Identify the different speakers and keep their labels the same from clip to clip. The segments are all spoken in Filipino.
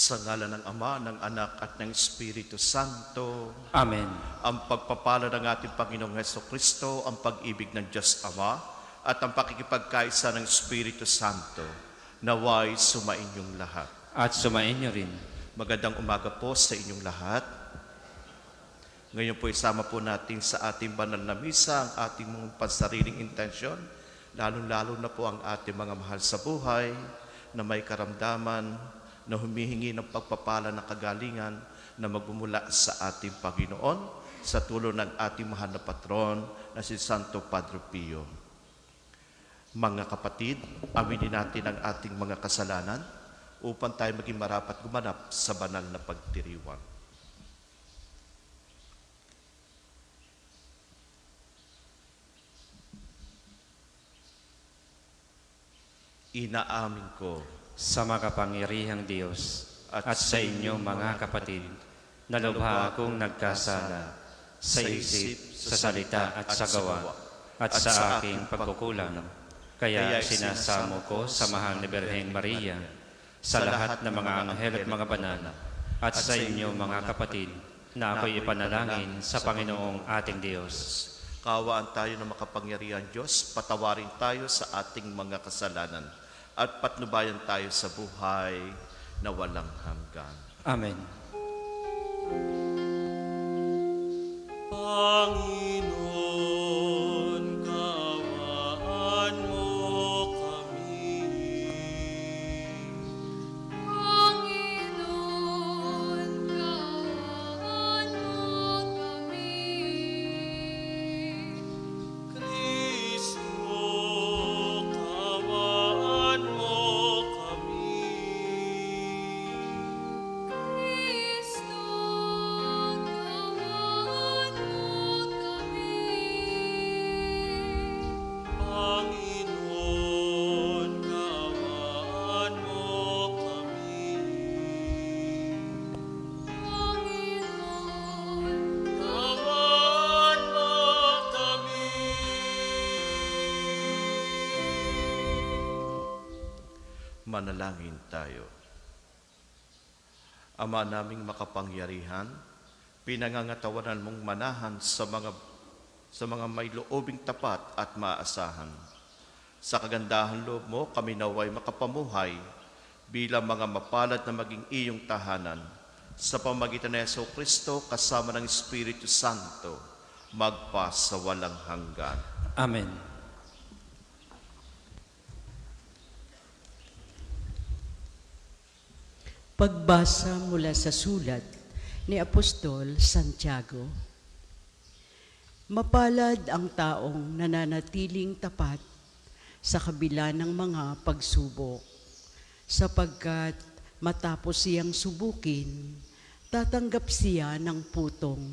Speaker 1: Sa ngalan ng Ama, ng Anak at ng Espiritu Santo.
Speaker 2: Amen.
Speaker 1: Ang pagpapala ng ating Panginoong Hesukristo, ang pag-ibig ng Diyos Ama, at ang pakikipagkaisa ng Espiritu Santo, naway sumainyong lahat.
Speaker 2: At sumain niyo rin.
Speaker 1: Magandang umaga po sa inyong lahat. Ngayon po isama po natin sa ating banal na misa ang ating mga pansariling intensyon, lalong-lalo na po ang ating mga mahal sa buhay na may karamdaman, na humihingi ng pagpapala ng kagalingan na magmumula sa ating Panginoon sa tulong ng ating mahal na patron na si Santo Padre Pio. Mga kapatid, aminin natin ang ating mga kasalanan upang tayo maging marapat gumanap sa banal na pagdiriwang. Inaamin ko
Speaker 2: Sa makapangyarihang Diyos at sa inyo mga kapatid, na lubha akong nagkasala sa isip, sa salita at sa gawa, at sa aking pagkukulang. Kaya sinasamo ko sa mahal ni Birheng Maria, sa lahat ng mga anghel at mga banal, at sa inyo mga kapatid, na ako'y ipanalangin sa Panginoong ating Diyos.
Speaker 1: Kaawaan tayo ng makapangyarihan Diyos, patawarin tayo sa ating mga kasalanan at patnubayan tayo sa buhay na walang hanggan.
Speaker 2: Amen.
Speaker 3: Panginoon, kaawaan mo kami.
Speaker 4: Panginoon, kaawaan mo kami.
Speaker 3: Kristo, kaawaan mo kami.
Speaker 4: Kristo, kaawaan mo kami.
Speaker 3: Panginoon, kaawaan mo kami.
Speaker 4: Panginoon,
Speaker 3: Kaawaan mo kami.
Speaker 1: Manalangin tayo. Ama naming makapangyarihan, pinangangatawanan mong manahan sa mga may loobing tapat at maasahan. Sa kagandahan loob mo, kami naway makapamuhay bilang mga mapalad na maging iyong tahanan. Sa pamagitan ng Jesucristo kasama ng Espiritu Santo, magpa sa walang hanggan.
Speaker 2: Amen.
Speaker 5: Pagbasa mula sa sulat ni Apostol Santiago. Mapalad ang taong nananatiling tapat sa kabila ng mga pagsubok, sapagkat matapos siyang subukin, tatanggap siya ng putong.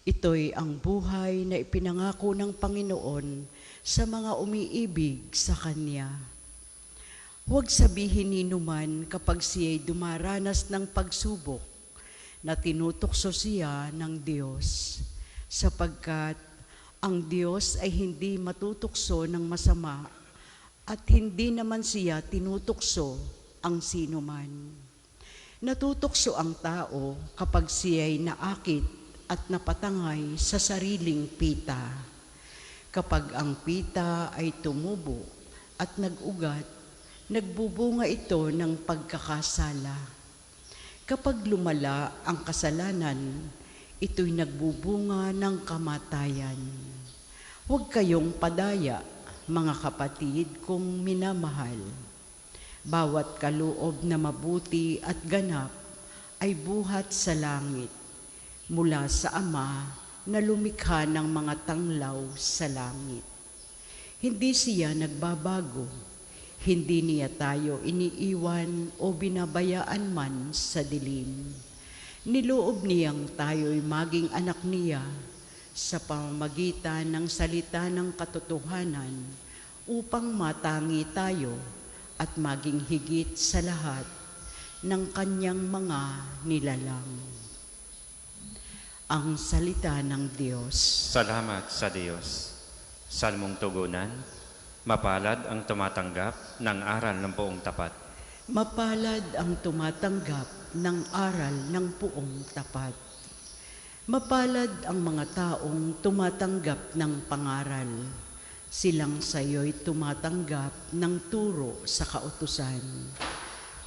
Speaker 5: Ito'y ang buhay na ipinangako ng Panginoon sa mga umiibig sa Kanya. Huwag sabihin ni numan kapag siya'y dumaranas ng pagsubok na tinutokso siya ng Diyos, sapagkat ang Diyos ay hindi matutokso ng masama at hindi naman siya tinutokso ang sinuman. Natutokso ang tao kapag siya'y naakit at napatangay sa sariling pita. Kapag ang pita ay tumubo at nag-ugat, nagbubunga ito ng pagkakasala. Kapag lumala ang kasalanan, ito'y nagbubunga ng kamatayan. Huwag kayong padaya, mga kapatid, kung minamahal. Bawat kaloob na mabuti at ganap ay buhat sa langit, mula sa Ama na lumikha ng mga tanglaw sa langit. Hindi siya nagbabago, hindi niya tayo iniiwan o binabayaan man sa dilim. Niloob niyang tayo'y maging anak niya sa pamamagitan ng salita ng katotohanan upang matangi tayo at maging higit sa lahat ng kanyang mga nilalang. Ang salita ng Diyos.
Speaker 2: Salamat sa Diyos. Salmong tugunan, mapalad ang tumatanggap ng aral ng buong tapat.
Speaker 5: Mapalad ang tumatanggap ng aral ng puong tapat. Mapalad ang mga taong tumatanggap ng pangaral. Silang sayo'y tumatanggap ng turo sa kautusan.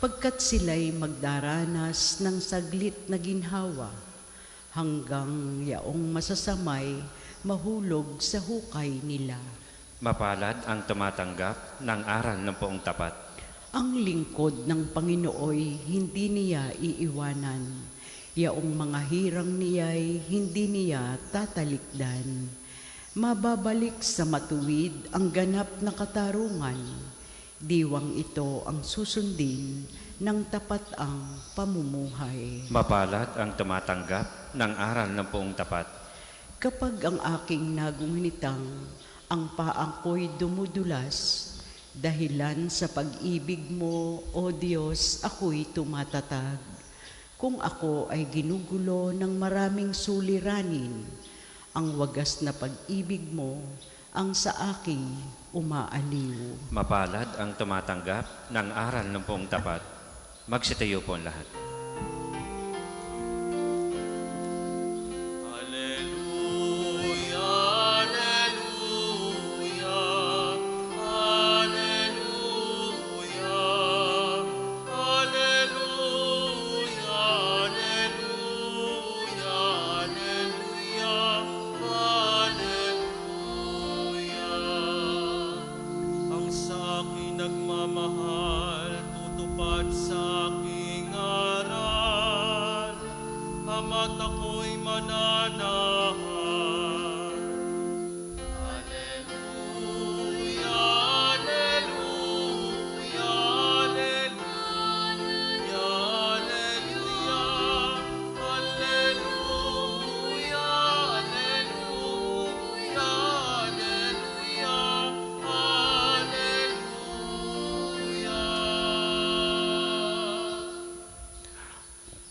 Speaker 5: Pagkat sila'y magdaranas ng saglit na ginhawa, hanggang yaong masasamay mahulog sa hukay nila.
Speaker 2: Mapalad ang tumatanggap ng aral ng puong tapat.
Speaker 5: Ang lingkod ng Panginooy hindi niya iiwanan. Yaong mga hirang niya'y hindi niya tatalikdan. Mababalik sa matuwid ang ganap na katarungan. Diwang ito ang susundin ng tapat ang pamumuhay.
Speaker 2: Mapalad ang tumatanggap ng aral ng puong tapat.
Speaker 5: Kapag ang aking nagunitang, ang paa ko'y dumudulas, dahilan sa pag-ibig mo, O Diyos, ako'y tumatatag. Kung ako ay ginugulo ng maraming suliranin, ang wagas na pag-ibig mo ang sa aking umaaliw.
Speaker 2: Mapalad ang tumatanggap ng aral ng puong tapat. Magsitayo po ang lahat.
Speaker 3: Alleluia, alleluia, alleluia, alleluia, alleluia, alleluia, alleluia. Ang sa akin nagmamahal, tutupad sa aking aral, ama't ako'y mananahan. Alleluia, alleluia, alleluia, alleluia, alleluia, alleluia, alleluia.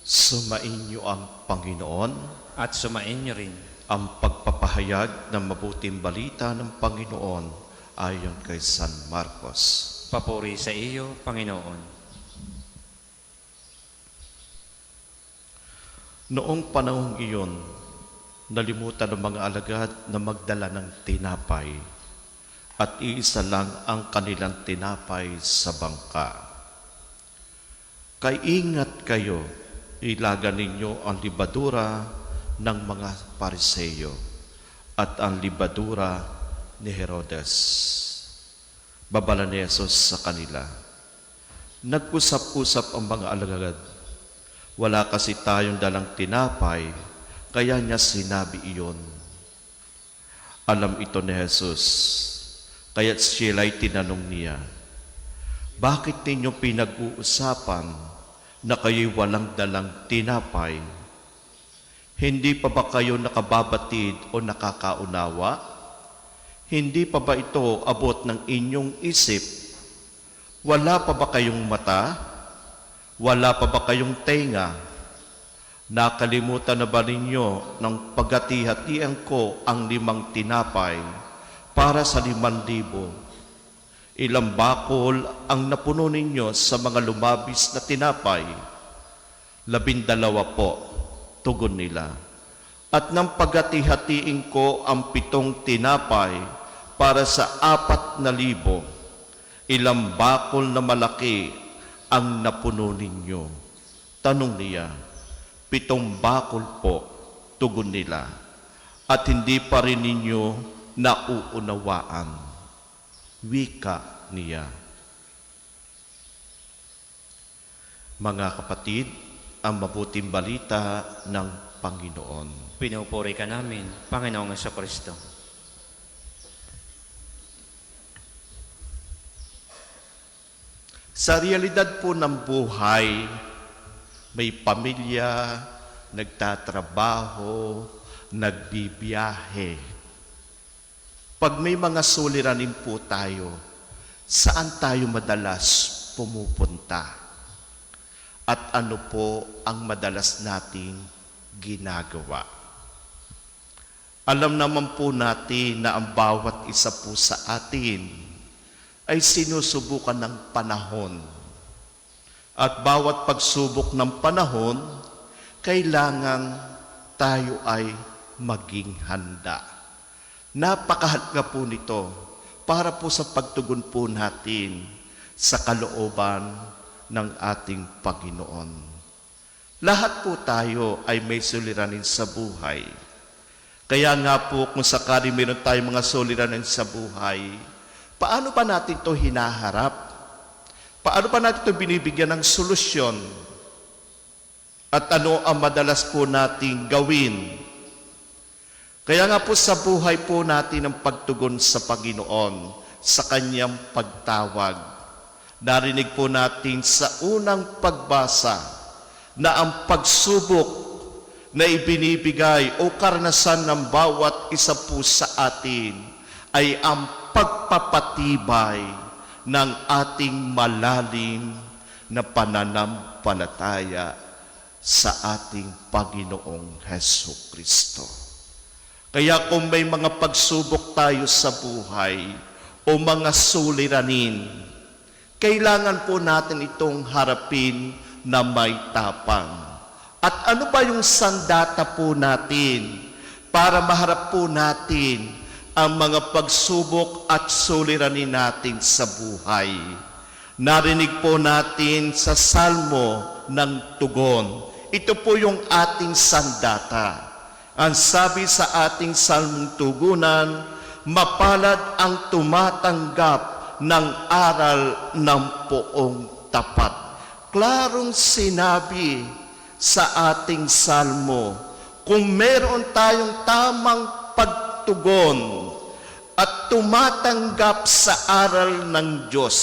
Speaker 1: Sumainyo ang Panginoon,
Speaker 2: At sumain niyo rin
Speaker 1: ang pagpapahayag ng mabuting balita ng Panginoon ayon kay San Marcos.
Speaker 2: papuri sa iyo, Panginoon.
Speaker 1: Noong panahong iyon, nalimutan ng mga alagad na magdala ng tinapay at iisa lang ang kanilang tinapay sa bangka. Kaingat kayo, ilagan ninyo ang libadura ng mga Pariseyo at ang libadura ni Herodes. Babala ni Jesus sa kanila. Nag-usap-usap ang mga alagad. Wala kasi tayong dalang tinapay, kaya niya sinabi iyon. Alam ito ni Jesus, kaya't siya'y tinanong niya, bakit ninyo pinag-uusapan na kayo'y walang dalang tinapay? Hindi pa ba kayo nakababatid o nakakaunawa? Hindi pa ba ito abot ng inyong isip? Wala pa ba kayong mata? Wala pa ba kayong tenga? Nakalimutan na ba ninyo ng paghati-hatian ko ang 5 tinapay para sa 5,000? Ilang bakol ang napuno ninyo sa mga lumabis na tinapay? 12 po, tugon nila. At nang paghati-hatiin ko ang 7 tinapay para sa 4,000, ilang bakol na malaki ang napuno ninyo? Tanong niya. 7 bakol po, tugon nila. At hindi pa rin ninyo nauunawaan. Wika niya. Mga kapatid, ang mabuting balita ng Panginoon.
Speaker 2: Pinupuri ka namin, Panginoong Jesucristo.
Speaker 1: Sa realidad po ng buhay, may pamilya, nagtatrabaho, nagbibiyahe. Pag may mga suliranin po tayo, saan tayo madalas pumupunta? At ano po ang madalas nating ginagawa? Alam naman po natin na ang bawat isa po sa atin ay sinusubukan ng panahon At bawat pagsubok ng panahon, kailangan tayo ay maging handa. Napakahalaga po nito para po sa pagtugon po natin sa kalooban ng ating Panginoon. Lahat po tayo ay may suliranin sa buhay. Kaya nga po kung sakali meron tayong mga suliranin sa buhay, paano ba natin ito hinaharap? Paano ba natin ito binibigyan ng solusyon? At ano ang madalas po nating gawin? Kaya nga po sa buhay po natin ang pagtugon sa Panginoon, sa Kanyang pagtawag. Narinig po natin sa unang pagbasa na ang pagsubok na ibinibigay o karanasan ng bawat isa po sa atin ay ang pagpapatibay ng ating malalim na pananampalataya sa ating Panginoong Hesukristo. Kaya kung may mga pagsubok tayo sa buhay o mga suliranin, kailangan po natin itong harapin na may tapang. At ano ba yung sandata po natin para maharap po natin ang mga pagsubok at suliranin natin sa buhay? Narinig po natin sa Salmo ng Tugon. Ito po yung ating sandata. Ang sabi sa ating salmong tugunan, mapalad ang tumatanggap ng aral ng poong tapat. Klarong sinabi sa ating salmo, kung meron tayong tamang pagtugon at tumatanggap sa aral ng Diyos,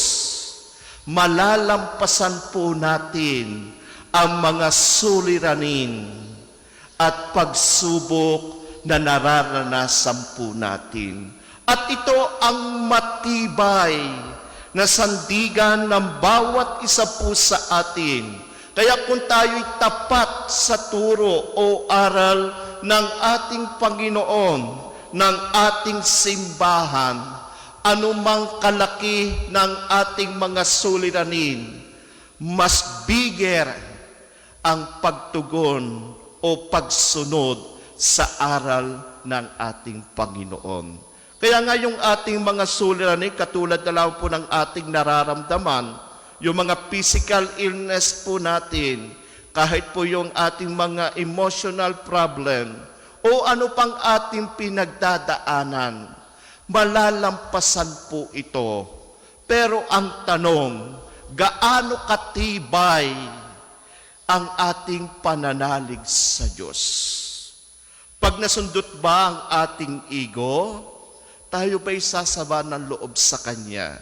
Speaker 1: malalampasan po natin ang mga suliranin at pagsubok na nararanasan po natin. At ito ang matibay na sandigan ng bawat isa po sa atin. Kaya kung tayo'y tapat sa turo o aral ng ating Panginoon, ng ating simbahan, anumang kalaki ng ating mga suliranin, mas bigger ang pagtugon o pagsunod sa aral ng ating Panginoon. Kaya nga yung ating mga suliranin, katulad na lang po ng ating nararamdaman, yung mga physical illness po natin, kahit po yung ating mga emotional problem, o ano pang ating pinagdadaanan, malalampasan po ito. Pero ang tanong, gaano katibay ang ating pananalig sa Diyos? Pag nasundot ba ang ating ego, tayo ba'y sasaba ng loob sa Kanya?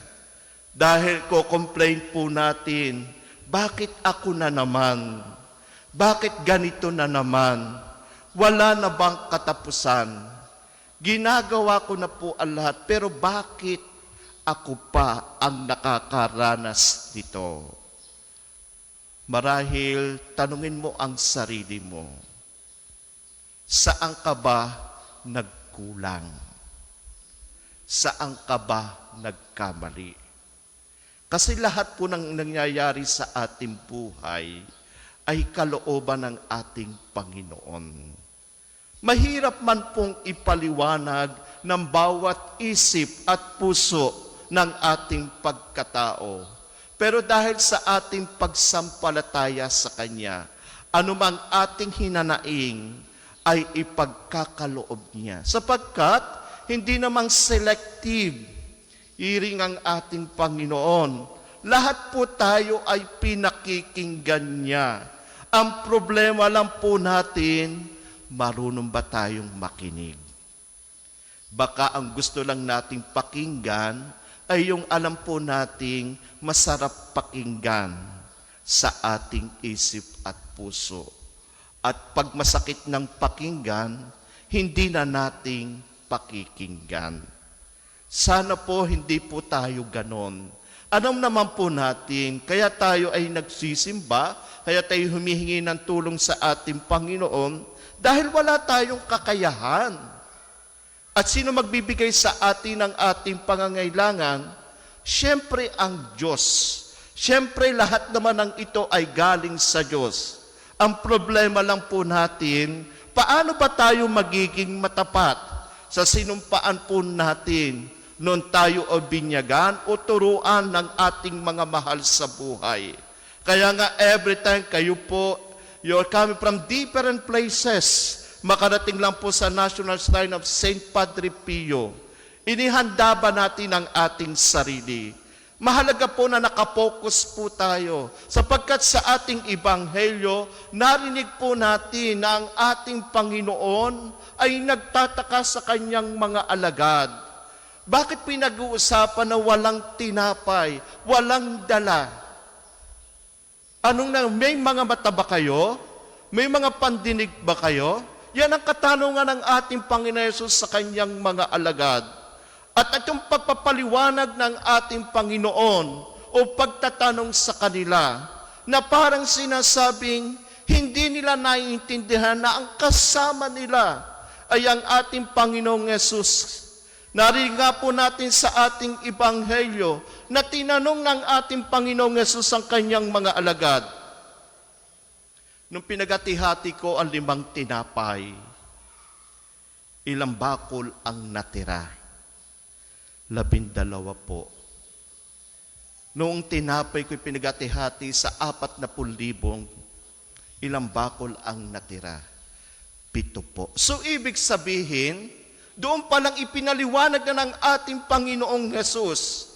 Speaker 1: Dahil ko-complain po natin, bakit ako na naman? Bakit ganito na naman? Wala na bang katapusan? Ginagawa ko na po ang lahat, pero bakit ako pa ang nakakaranas nito? Marahil tanungin mo ang sarili mo, saan ka ba nagkulang? Saan ka ba nagkamali? Kasi lahat po ng nangyayari sa ating buhay ay kalooban ng ating Panginoon. Mahirap man pong ipaliwanag ng bawat isip at puso ng ating pagkatao. Pero dahil sa ating pagsampalataya sa Kanya, anumang ating hinanaing ay ipagkakaloob niya. Sapagkat hindi namang selective iring ang ating Panginoon. Lahat po tayo ay pinakikinggan niya. Ang problema lang po natin, marunong ba tayong makinig? Baka ang gusto lang nating pakinggan ay yung alam po nating masarap pakinggan sa ating isip at puso. At pag masakit ng pakinggan, hindi na nating pakikinggan. Sana po hindi po tayo ganon. Alam naman po natin, kaya tayo ay nagsisimba, kaya tayo humihingi ng tulong sa ating Panginoon, dahil wala tayong kakayahan. At sino magbibigay sa atin ng ating pangangailangan? Siyempre ang Diyos. Siyempre, lahat naman ng ito ay galing sa Diyos. Ang problema lang po natin, paano ba tayo magiging matapat sa sinumpaan po natin noon tayo o binyagan o turuan ng ating mga mahal sa buhay. Kaya nga every time kayo po, you're coming from different places, makarating lang po sa National Shrine of St. Padre Pio, inihanda ba natin ang ating sarili? Mahalaga po na nakapokus po tayo sapagkat sa ating ebanghelyo, narinig po natin na ang ating Panginoon ay nagtataka sa kanyang mga alagad. Bakit pinag-uusapan na walang tinapay, walang dala? May mga mata ba kayo? May mga pandinig ba kayo? Yan ang katanungan ng ating Panginoon Hesus sa kanyang mga alagad. At itong pagpapaliwanag ng ating Panginoon o pagtatanong sa kanila na parang sinasabing hindi nila naiintindihan na ang kasama nila ay ang ating Panginoong Hesus. Narinig nga po natin sa ating ebanghelyo na tinanong ng ating Panginoong Hesus ang kanyang mga alagad. Nung pinagati-hati ko ang 5 tinapay, ilang bakol ang natira? 12 po. Noong tinapay ko'y pinagati-hati sa 40,000, ilang bakol ang natira? 7 po. So ibig sabihin, doon palang ipinaliwanag na ng ating Panginoong Hesus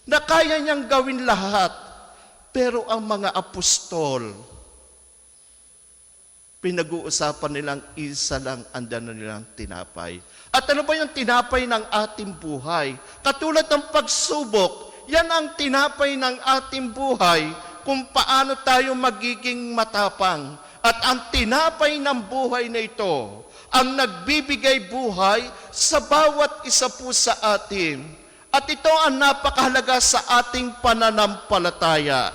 Speaker 1: na kaya niyang gawin lahat. Pero ang mga apostol, pinag-uusapan nilang isa lang ang dala nilang tinapay. At ano ba yung tinapay ng ating buhay? Katulad ng pagsubok, yan ang tinapay ng ating buhay kung paano tayo magiging matapang. At ang tinapay ng buhay na ito, ang nagbibigay buhay sa bawat isa po sa atin. At ito ang napakahalaga sa ating pananampalataya.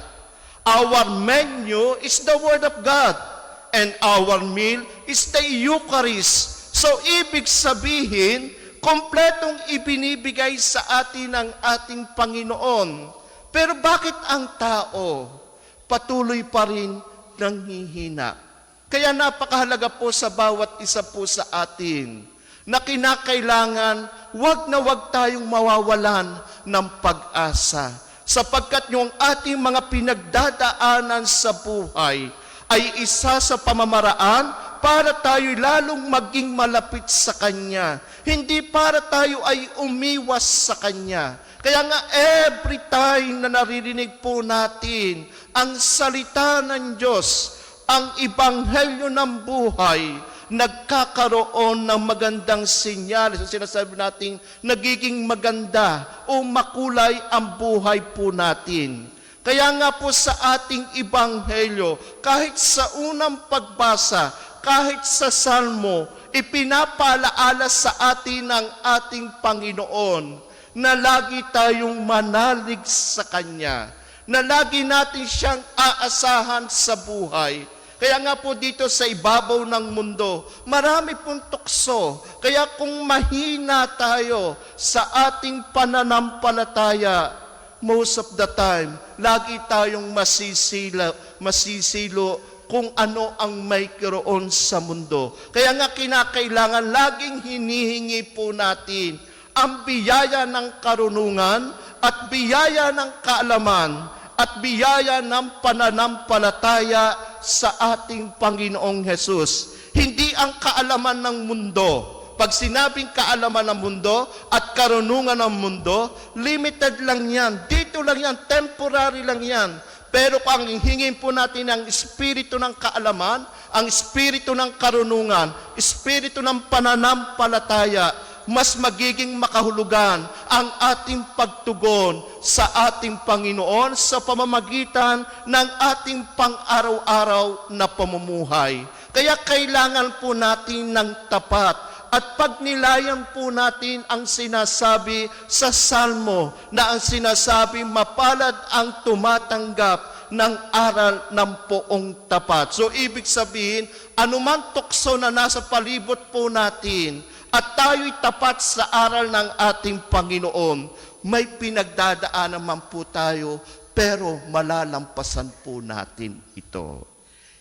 Speaker 1: Our menu is the Word of God. And our meal is the Eucharist. So, ibig sabihin, kompletong ibinibigay sa atin ng ating Panginoon. Pero bakit ang tao patuloy pa rin nanghihina? Kaya napakahalaga po sa bawat isa po sa atin na kinakailangan wag na wag tayong mawawalan ng pag-asa. Sapagkat yung ating mga pinagdadaanan sa buhay ay isa sa pamamaraan para tayo lalong maging malapit sa Kanya. Hindi para tayo ay umiwas sa Kanya. Kaya nga every time na naririnig po natin ang salita ng Diyos, ang ebanghelyo ng buhay, nagkakaroon ng magandang senyales. So sinasabi natin, nagiging maganda o makulay ang buhay po natin. Kaya nga po sa ating ebanghelyo, kahit sa unang pagbasa, kahit sa salmo, ipinapalaala sa atin ng ating Panginoon na lagi tayong manalig sa Kanya, na lagi natin siyang aasahan sa buhay. Kaya nga po dito sa ibabaw ng mundo, marami pong tukso. Kaya kung mahina tayo sa ating pananampalataya, most of the time, lagi tayong masisilo kung ano ang may kiroon sa mundo. Kaya nga kinakailangan laging hinihingi po natin ang biyaya ng karunungan at biyaya ng kaalaman at biyaya ng pananampalataya sa ating Panginoong Hesus. Hindi ang kaalaman ng mundo. Pag sinabing kaalaman ng mundo at karunungan ng mundo, limited lang yan. Dito lang yan, temporary lang yan. Pero kung hingin po natin ang espiritu ng kaalaman, ang espiritu ng karunungan, espiritu ng pananampalataya, mas magiging makahulugan ang ating pagtugon sa ating Panginoon sa pamamagitan ng ating pang-araw-araw na pamumuhay. Kaya kailangan po natin ng tapat. At pagnilayan po natin ang sinasabi sa Salmo na ang sinasabi, mapalad ang tumatanggap ng aral ng poong tapat. So ibig sabihin, anumang tukso na nasa palibot po natin at tayo'y tapat sa aral ng ating Panginoon, may pinagdadaanan man po tayo, pero malalampasan po natin ito.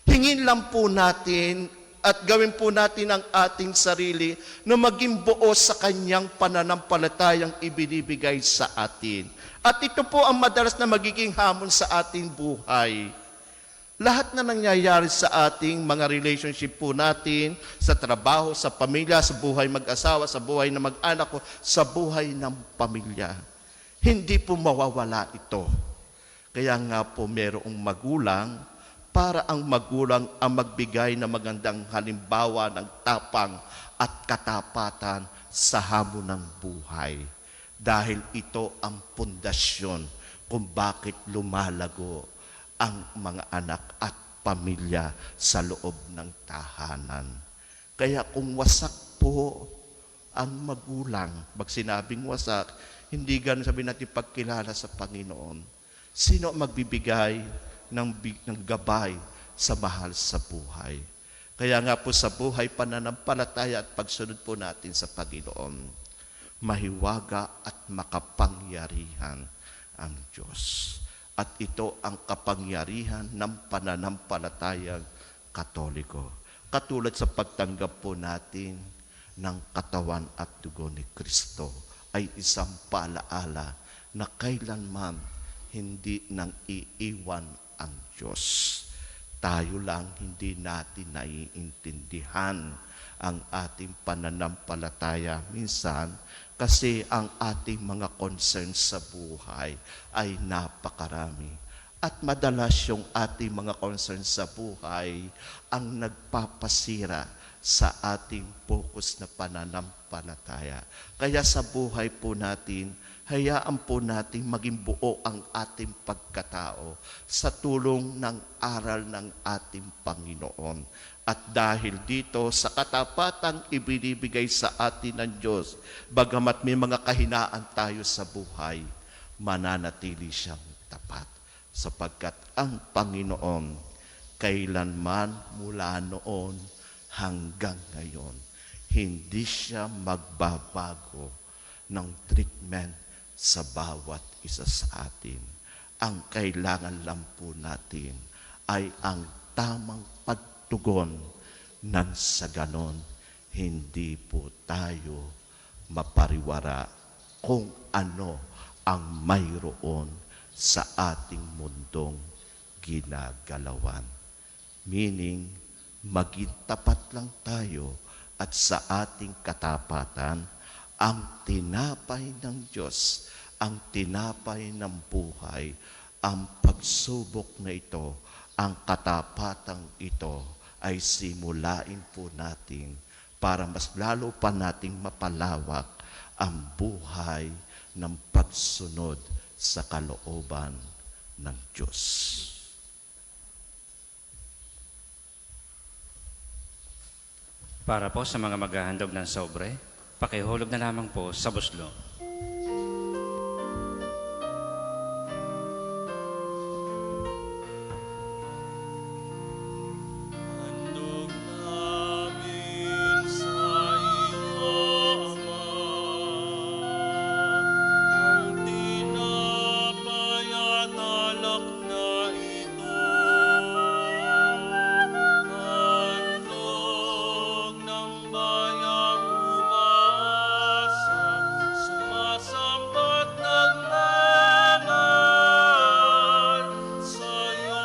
Speaker 1: Hingin lang po natin at gawin po natin ang ating sarili na maging buo sa kanyang pananampalatayang ibinibigay sa atin. At ito po ang madalas na magiging hamon sa ating buhay. Lahat na nangyayari sa ating mga relationship po natin, sa trabaho, sa pamilya, sa buhay mag-asawa, sa buhay na mag-anak ko, sa buhay ng pamilya. Hindi po mawawala ito. Kaya nga po merong magulang, para ang magulang ang magbigay ng magandang halimbawa ng tapang at katapatan sa hamon ng buhay. Dahil ito ang pundasyon kung bakit lumalago ang mga anak at pamilya sa loob ng tahanan. Kaya kung wasak po ang magulang, pag sinabing wasak, hindi ganun sabihin natin pagkilala sa Panginoon. Sino ang magbibigay ng gabay sa mahal sa buhay? Kaya nga po sa buhay, pananampalataya at pagsunod po natin sa Panginoon, mahiwaga at makapangyarihan ang Diyos. At ito ang kapangyarihan ng pananampalatayang Katoliko. Katulad sa pagtanggap po natin ng katawan at dugo ni Kristo ay isang paalaala na kailanman hindi nang iiwan ang Diyos. Tayo lang hindi natin naiintindihan ang ating pananampalataya minsan kasi ang ating mga concerns sa buhay ay napakarami. At madalas yung ating mga concerns sa buhay ang nagpapasira sa ating focus na pananampalataya. Kaya sa buhay po natin, hayaan po natin maging buo ang ating pagkatao sa tulong ng aral ng ating Panginoon. At dahil dito sa katapatang ibinibigay sa atin ng Diyos, bagamat may mga kahinaan tayo sa buhay, mananatili siyang tapat. Sapagkat ang Panginoon, kailanman mula noon hanggang ngayon, hindi siya magbabago ng treatment sa bawat isa sa atin. Ang kailangan lang po natin ay ang tamang pagtugon nang sa ganon, hindi po tayo mapariwara kung ano ang mayroon sa ating mundong ginagalawan. Meaning, maging tapat lang tayo at sa ating katapatan, ang tinapay ng Diyos, ang tinapay ng buhay, ang pagsubok na ito, ang katapatang ito ay simulain po natin para mas lalo pa nating mapalawak ang buhay ng pagsunod sa kalooban ng Diyos.
Speaker 2: Para po sa mga maghahandog ng sobre, pakihulog na lamang po sa buslo.
Speaker 3: Handog namin sa iyo, Ama, ang tinapay at alak na ito. Handog ng bayang umasa, sumasambat nagmamahal sa iyo.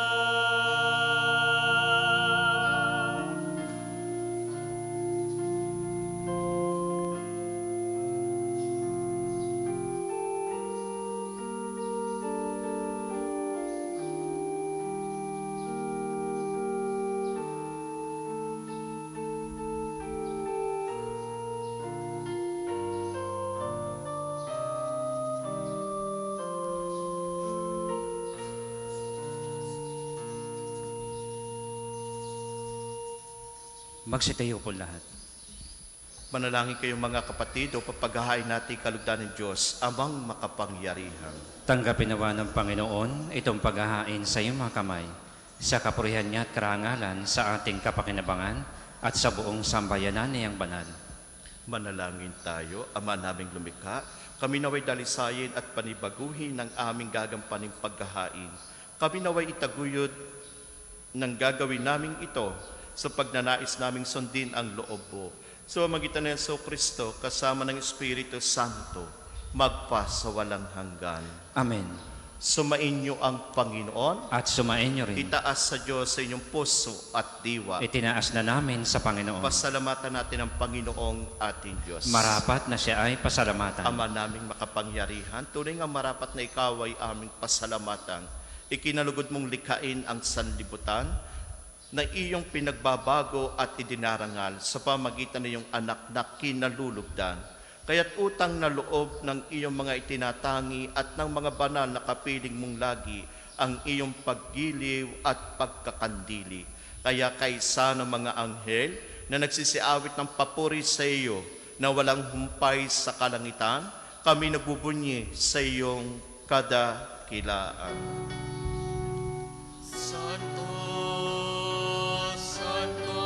Speaker 2: Magsitayo po lahat.
Speaker 1: Manalangin kayong mga kapatid o papaghahain natin kalugdan ng Diyos, amang makapangyarihan.
Speaker 2: Tanggapin nawa ng Panginoon itong paghahain sa iyong mga kamay, sa kapurihan niya at karangalan sa ating kapakinabangan at sa buong sambayanan niyang banal.
Speaker 1: Manalangin tayo, Ama naming lumikha, Kami naway dalisayin at panibaguhin ng aming gagampaning paghahain. Kami naway itaguyod ng gagawin namin ito sa pagnanais naming sundin ang loob mo. Sa magitan ng Yesu Kristo, kasama ng Espiritu Santo, magpa sa walang hanggan.
Speaker 2: Amen.
Speaker 1: Sumainyo ang Panginoon.
Speaker 2: At sumainyo rin.
Speaker 1: Itaas sa Diyos sa inyong puso at diwa.
Speaker 2: Itinaas na namin sa Panginoon.
Speaker 1: Pasalamatan natin ang Panginoong ating Diyos.
Speaker 2: Marapat na siya ay pasalamatan.
Speaker 1: Ama naming makapangyarihan, tunay nga marapat na ikaw ay aming pasalamatan. Ikinalugod mong likhain ang sanlibutan na iyong pinagbabago at idinarangal sa pamagitan ng iyong anak na kinalulugdan. Kaya't utang na loob ng iyong mga itinatangi at ng mga banal na kapiling mong lagi ang iyong paggiliw at pagkakandili. Kaya kaysa ng mga anghel na nagsisiawit ng papuri sa iyo na walang humpay sa kalangitan, kami nagbubunyi sa iyong kadakilaan.
Speaker 3: Santo, Santo,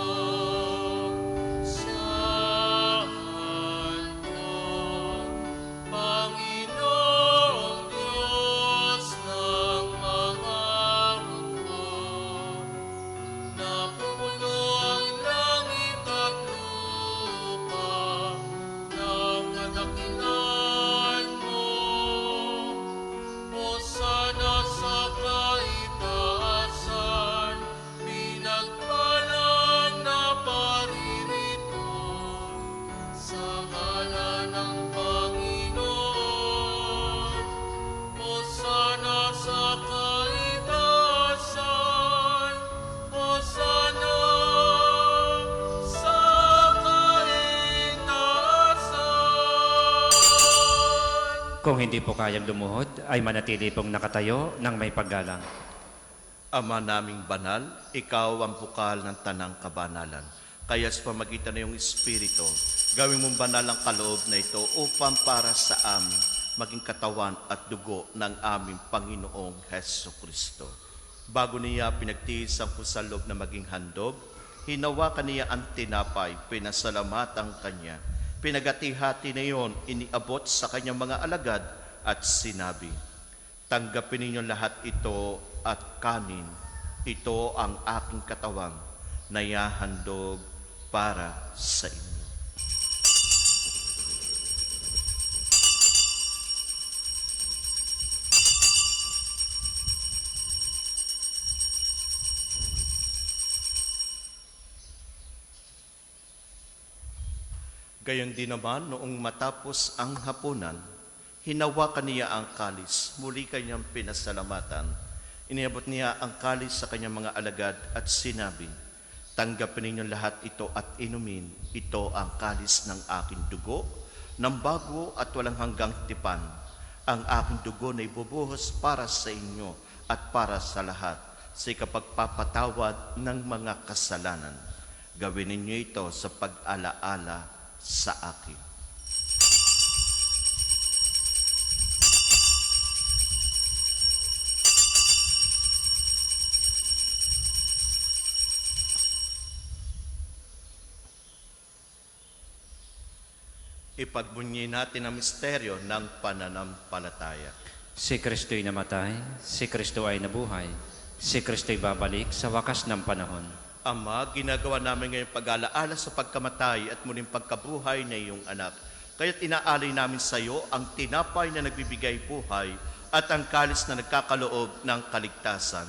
Speaker 3: Santo, Panginoong Diyos ng mga mundo, napupuno ang langit at lupa ng kadakilaan mo. Hosana sa kaitaasan, pinagpalang na paririto sa ngalan ng Panginoon. Hosana sa kaitaasan, Hosana sa kaitaasan.
Speaker 2: Kung hindi po kayang lumuhod, ay manatili pong nakatayo ng may paggalang.
Speaker 1: Ama naming banal, ikaw ang bukal ng tanang kabanalan. Kaya sa pamagitan ng iyong Espiritu, gawin mong banal ang kaloob na ito upang para sa amin maging katawan at dugo ng aming Panginoong Heso Kristo. Bago niya pinagtiis ang pusalog na maging handog, hinawakan niya ang tinapay, pinasalamatan kanya. Pinagati-hati na iyon, iniabot sa kanyang mga alagad at sinabi, tanggapin ninyo lahat ito at kanin. Ito ang aking katawang na yahandog para sa inyo. Gayon din naman, noong matapos ang hapunan, hinawakan niya ang kalis, muli kanyang pinasalamatan. Iniabot niya ang kalis sa kanyang mga alagad at sinabi, tanggapin ninyo lahat ito at inumin. Ito ang kalis ng aking dugo, ng bago at walang hanggang tipan. Ang aking dugo na ibubuhos para sa inyo at para sa lahat sa ikapagpapatawad ng mga kasalanan. Gawin ninyo ito sa pag-alaala sa akin. Ipagbunyi natin ang misteryo ng pananampalataya.
Speaker 2: Si Kristo'y namatay, si Kristo ay nabuhay, si Kristo'y babalik sa wakas ng panahon.
Speaker 1: Ama, ginagawa namin ngayong pag-alaala sa pagkamatay at muling pagkabuhay na iyong anak. Kaya't inaalay namin sa iyo ang tinapay na nagbibigay buhay at ang kalis na nagkakaloob ng kaligtasan.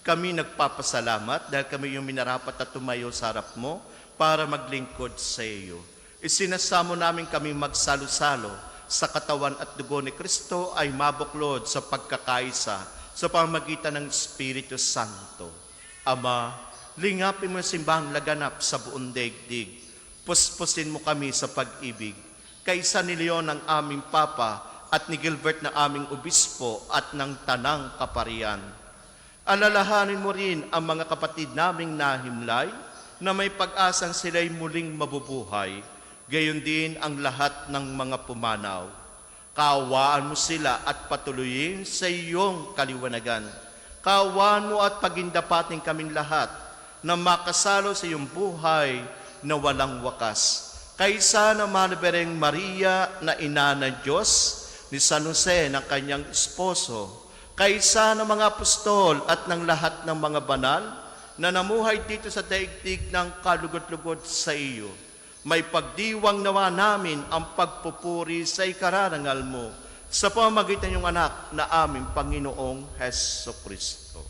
Speaker 1: Kami nagpapasalamat dahil kami yung minarapat at tumayo sa harap mo para maglingkod sa iyo. Isinasamo namin kami magsalo-salo sa katawan at dugo ni Kristo ay mabuklod sa pagkakaisa sa pamagitan ng Espiritu Santo. Ama, lingapin mo ang simbahang laganap sa buong daigdig. Puspusin mo kami sa pag-ibig. Kaisa ni Leon ang aming Papa at ni Gilbert na aming Obispo at ng Tanang Kaparian. Alalahanin mo rin ang mga kapatid naming nahimlay na may pag-asang sila'y muling mabubuhay. Gayon din ang lahat ng mga pumanaw. Kaawaan mo sila at patuloyin sa iyong kaliwanagan. Kaawaan mo at pagindapatin kaming lahat na makasalo sa iyong buhay na walang wakas. Kaysa na Mahal Birheng Maria na Ina ng Diyos, ni San Jose ng kanyang esposo, kaysa ng mga apostol at ng lahat ng mga banal na namuhay dito sa daigdig ng kalugod-lugod sa iyo. May pagdiwang nawa namin ang pagpupuri sa ikararangal mo sa pamamagitan ng anak na aming Panginoong Heso Kristo.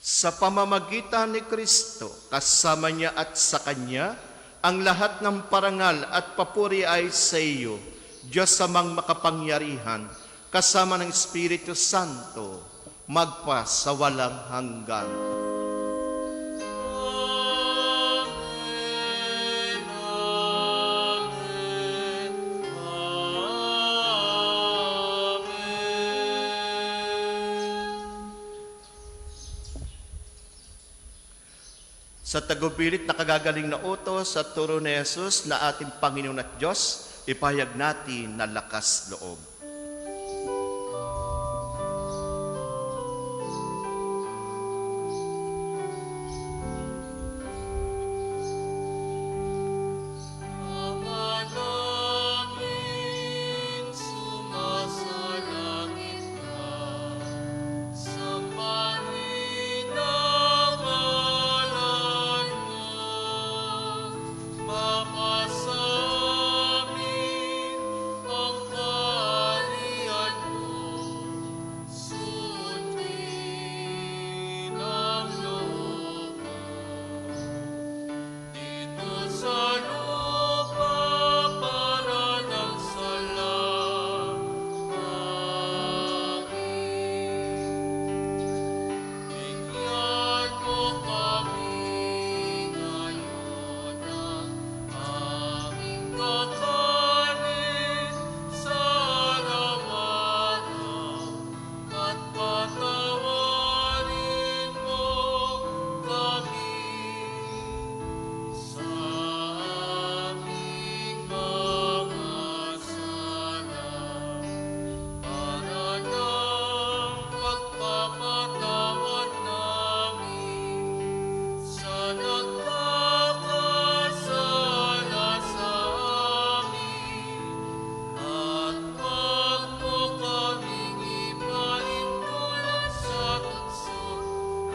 Speaker 1: Sa pamamagitan ni Kristo, kasama niya at sa Kanya, ang lahat ng parangal at papuri ay sa iyo, Diyos amang makapangyarihan, kasama ng Espiritu Santo, magpa sa walang hanggan.
Speaker 3: Amen, amen, amen.
Speaker 1: Sa tagubilit na kagagaling na utos sa turo ni Jesus na ating Panginoon at Diyos, ipahayag natin na lakas loob.
Speaker 3: Ama namin, sumasalangit ka, sambahin ang ngalan mo, mapasamin ang kaharian mo, sundin ang loob mo. Dito sa lupa para ng salangit. Bigyan mo kami ngayon ng aming kakanin sa araw-araw at patawarin mo kami sa aming mga sala, para ng pagpapatawad namin sa nagkakasala sa amin, at huwag mo kaming ipaintulot sa tukso,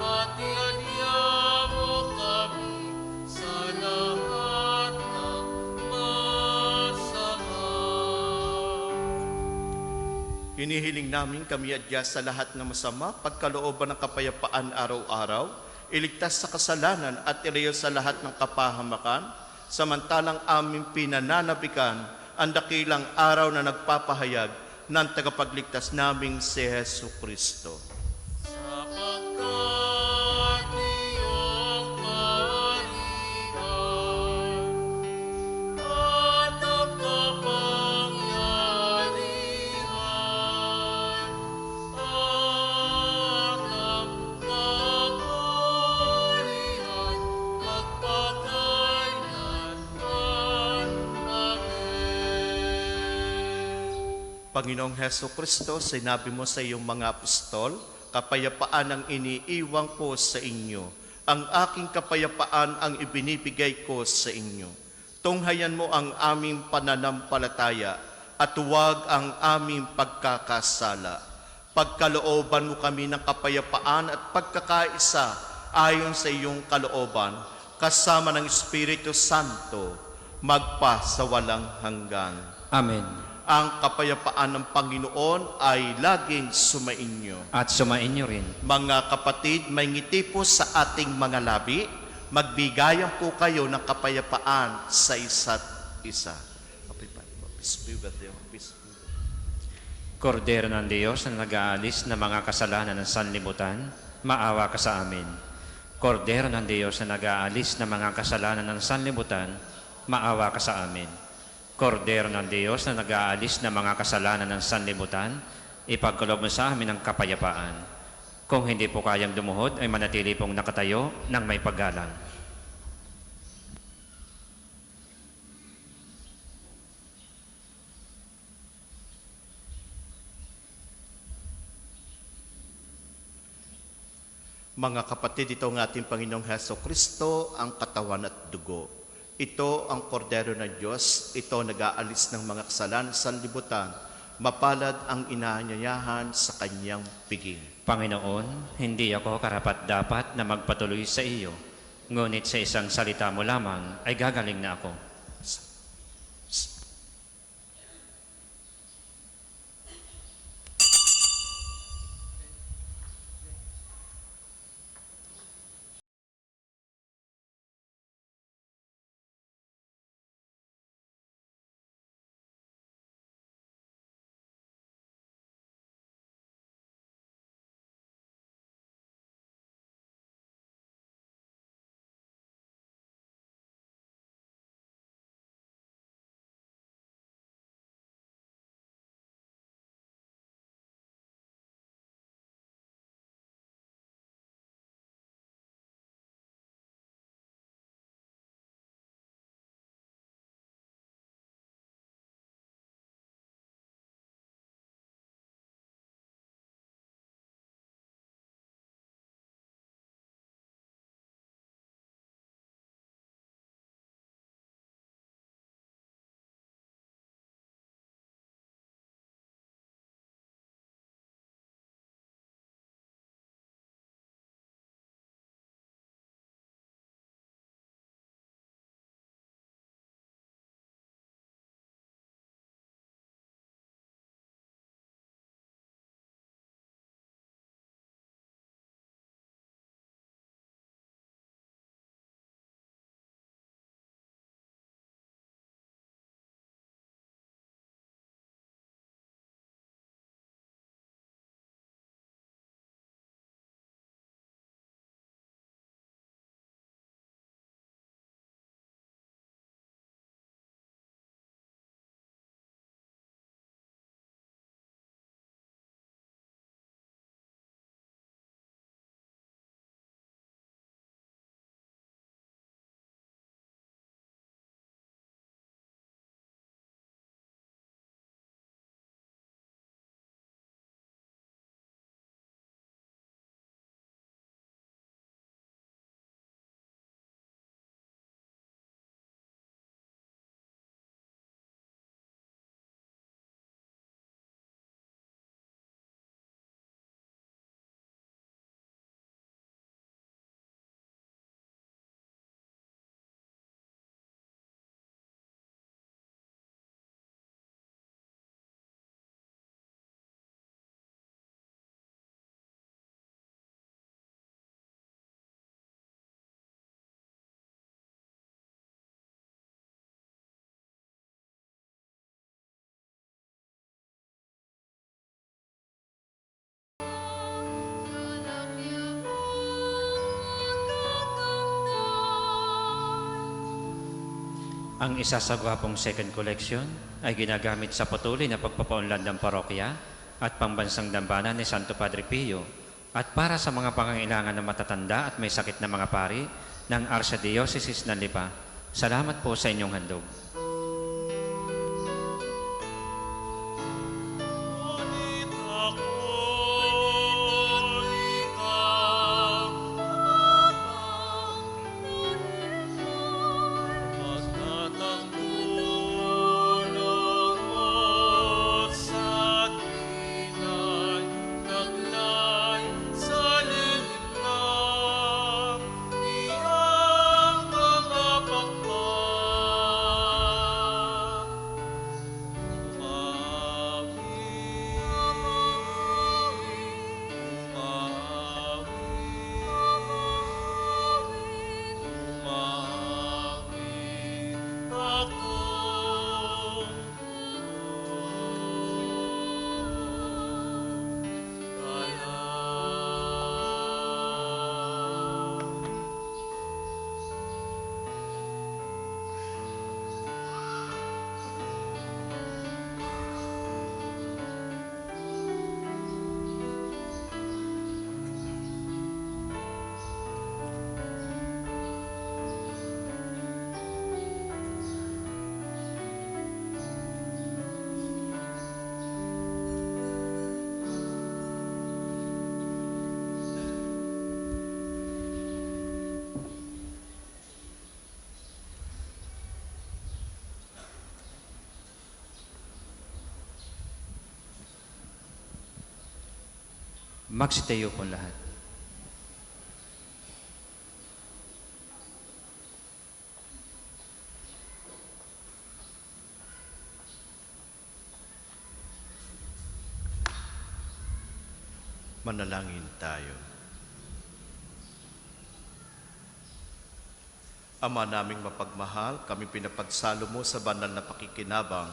Speaker 3: at iadya mo kami sa lahat ng masama.
Speaker 1: Hinihiling namin kami at Diyos sa lahat ng masama, pagkalooban ng kapayapaan araw-araw, iligtas sa kasalanan at ilayo sa lahat ng kapahamakan, samantalang aming pinananabikan ang dakilang araw na nagpapahayag ng tagapagligtas naming si Hesu Kristo.
Speaker 3: Sapagkat iyong kaharian at ang kapangyarihan at ang kapurihan magpakailanman. Amen.
Speaker 1: Panginoong Heso Kristo, sinabi mo sa iyong mga apostol, kapayapaan ang iniiwan ko sa inyo. Ang aking kapayapaan ang ibinibigay ko sa inyo. Tunghayan mo ang aming pananampalataya at huwag ang aming pagkakasala. Pagkalooban mo kami ng kapayapaan at pagkakaisa ayon sa iyong kalooban, kasama ng Espiritu Santo, magpa sa walang hanggan.
Speaker 2: Amen.
Speaker 1: Ang kapayapaan ng Panginoon ay laging sumainyo.
Speaker 2: At sumainyo rin.
Speaker 1: Mga kapatid, may ngiti po sa ating mga labi. Magbigayan po kayo ng kapayapaan sa isa't isa. Peace be with you. Peace be with you.
Speaker 2: Kordero ng Diyos na nag-aalis ng mga kasalanan ng sanlibutan, maawa ka sa amin. Kordero ng Diyos na nag-aalis ng mga kasalanan ng sanlibutan, maawa ka sa amin. Kordero ng Diyos na nag-aalis ng mga kasalanan ng sanlibutan, ipagkaloob mo sa amin ang kapayapaan. Kung hindi po kayang lumuhod, ay manatili pong nakatayo ng may paggalang.
Speaker 1: Mga kapatid, ito ang ating Panginoong Heso Kristo, ang katawan at dugo. Ito ang kordero ng Diyos, ito nag-aalis ng mga kasalanan sa sanlibutan. Mapalad ang inaanyayahan sa kanyang piging.
Speaker 2: Panginoon, hindi ako karapat-dapat na magpatuloy sa iyo, ngunit sa isang salita mo lamang ay gagaling na ako. Ang isa sa gwapong second collection ay ginagamit sa patuloy na pagpapaunlad ng parokya at pambansang dambana ni Santo Padre Pio at para sa mga pangangailangan ng matatanda at may sakit na mga pari ng Archdiocese ng Lipa. Salamat po sa inyong handog.
Speaker 3: Ngunit ako'y ikaw, magtatanggulang mo sa tinay, taglay sa lilim na iyang mga pakpak.
Speaker 2: Magsitayo po lahat.
Speaker 1: Manalangin tayo. Ama naming mapagmahal, kami pinapagsalo mo sa banal na pakikinabang,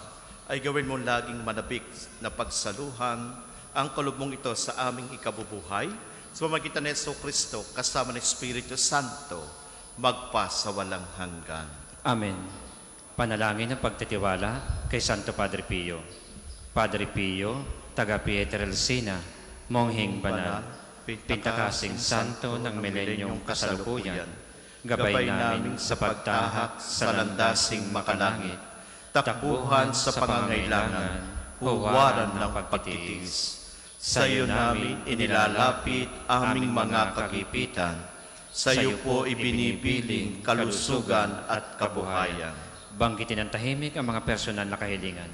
Speaker 1: ay gawin mo laging manabik na pagsaluhan ang kaloob mong ito sa aming ikabubuhay, sa pamamagitan ni Jesu Kristo, kasama ng Espiritu Santo, magpa sa walang hanggan.
Speaker 2: Amen. Panalangin ng pagtitiwala kay Santo Padre Pio. Padre Pio, taga Pietrelcina, Monghing Banal, Pintakasing Santo ng milenyong kasalukuyan, gabay namin sa pagtahak sa landasing makalangit, takbuhan sa pangangailangan, huwaran ng pagtitiis. Sa iyo namin inilalapit aming mga kagipitan, sa iyo po ibinibiling kalusugan at kabuhayan. Banggitin ng tahimik ang mga personal na kahilingan.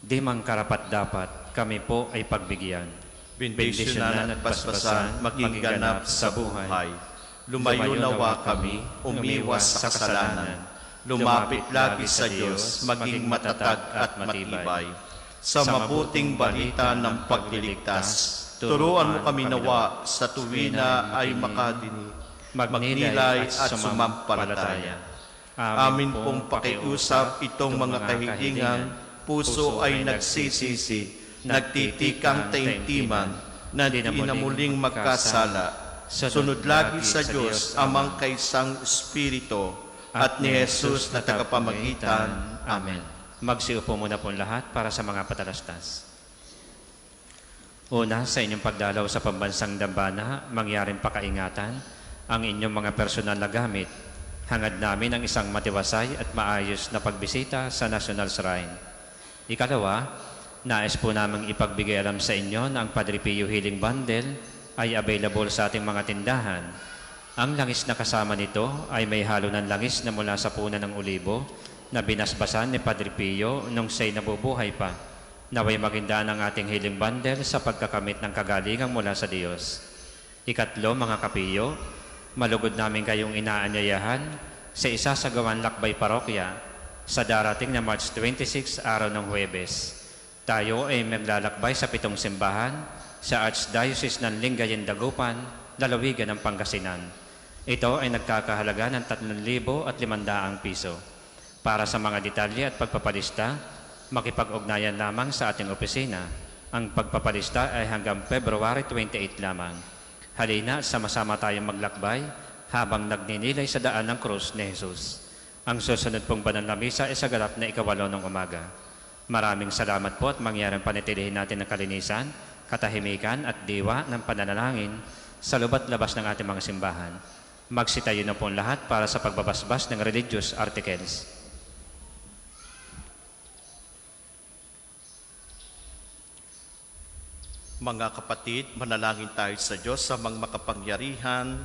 Speaker 2: Di mang karapat-dapat, kami po ay pagbigyan.
Speaker 1: Bendisyonan at basbasan, maging ganap sa buhay. Lumayo nawa kami, umiwas sa kasalanan. Lumapit lagi sa Diyos, maging matatag at matibay. Sa mabuting balita ng pagliligtas, turuan mo kami nawa sa tuwina ay makadinig, magnilay at sumampalataya. Amin pong pakiusap itong mga kahilingan, puso ay nagsisisi, nagtitikang taimtiman, na di na muling magkasala. Sunod lagi sa Diyos, amang kaisang Espiritu, at ni Jesus na tagapamagitan.
Speaker 2: Amen. Magsiupo muna po lahat para sa mga patalastas. Una, sa inyong pagdalaw sa pambansang dambana, mangyaring pakaingatan ang inyong mga personal na gamit. Hangad namin ang isang matiwasay at maayos na pagbisita sa National Shrine. Ikalawa, nais po namang ipagbigay alam sa inyo na ang Padre Pio Healing Bundle ay available sa ating mga tindahan. Ang langis na kasama nito ay may halo ng langis na mula sa punan ng olibo na binasbasan ni Padre Pio nung siya'y nabubuhay pa. Naway magindaan ang ating healing bundle sa pagkakamit ng kagalingan mula sa Diyos. Ikatlo, mga kapiyo, malugod namin kayong inaanyayahan sa isasagawang lakbay parokya sa darating na March 26, araw ng Huwebes. Tayo ay maglalakbay sa 7 simbahan sa Archdiocese ng Lingayen Dagupan, lalawigan ng Pangasinan. Ito ay nagkakahalaga ng 3,500 piso. Para sa mga detalye at pagpapalista, makipag-ugnayan lamang sa ating opisina. Ang pagpapalista ay hanggang February 28 lamang. Halina, sama-sama tayong maglakbay habang nagninilay sa daan ng krus ni Jesus. Ang susunod pong banal na misa ay sa ganap na 8 ng umaga. Maraming salamat po at mangyaring panitilihin natin ang kalinisan, katahimikan at diwa ng pananalangin sa lubat labas ng ating mga simbahan. Magsitayo na po lahat para sa pagbabasbas ng religious articles.
Speaker 1: Mga kapatid, manalangin tayo sa Diyos sa mga makapangyarihan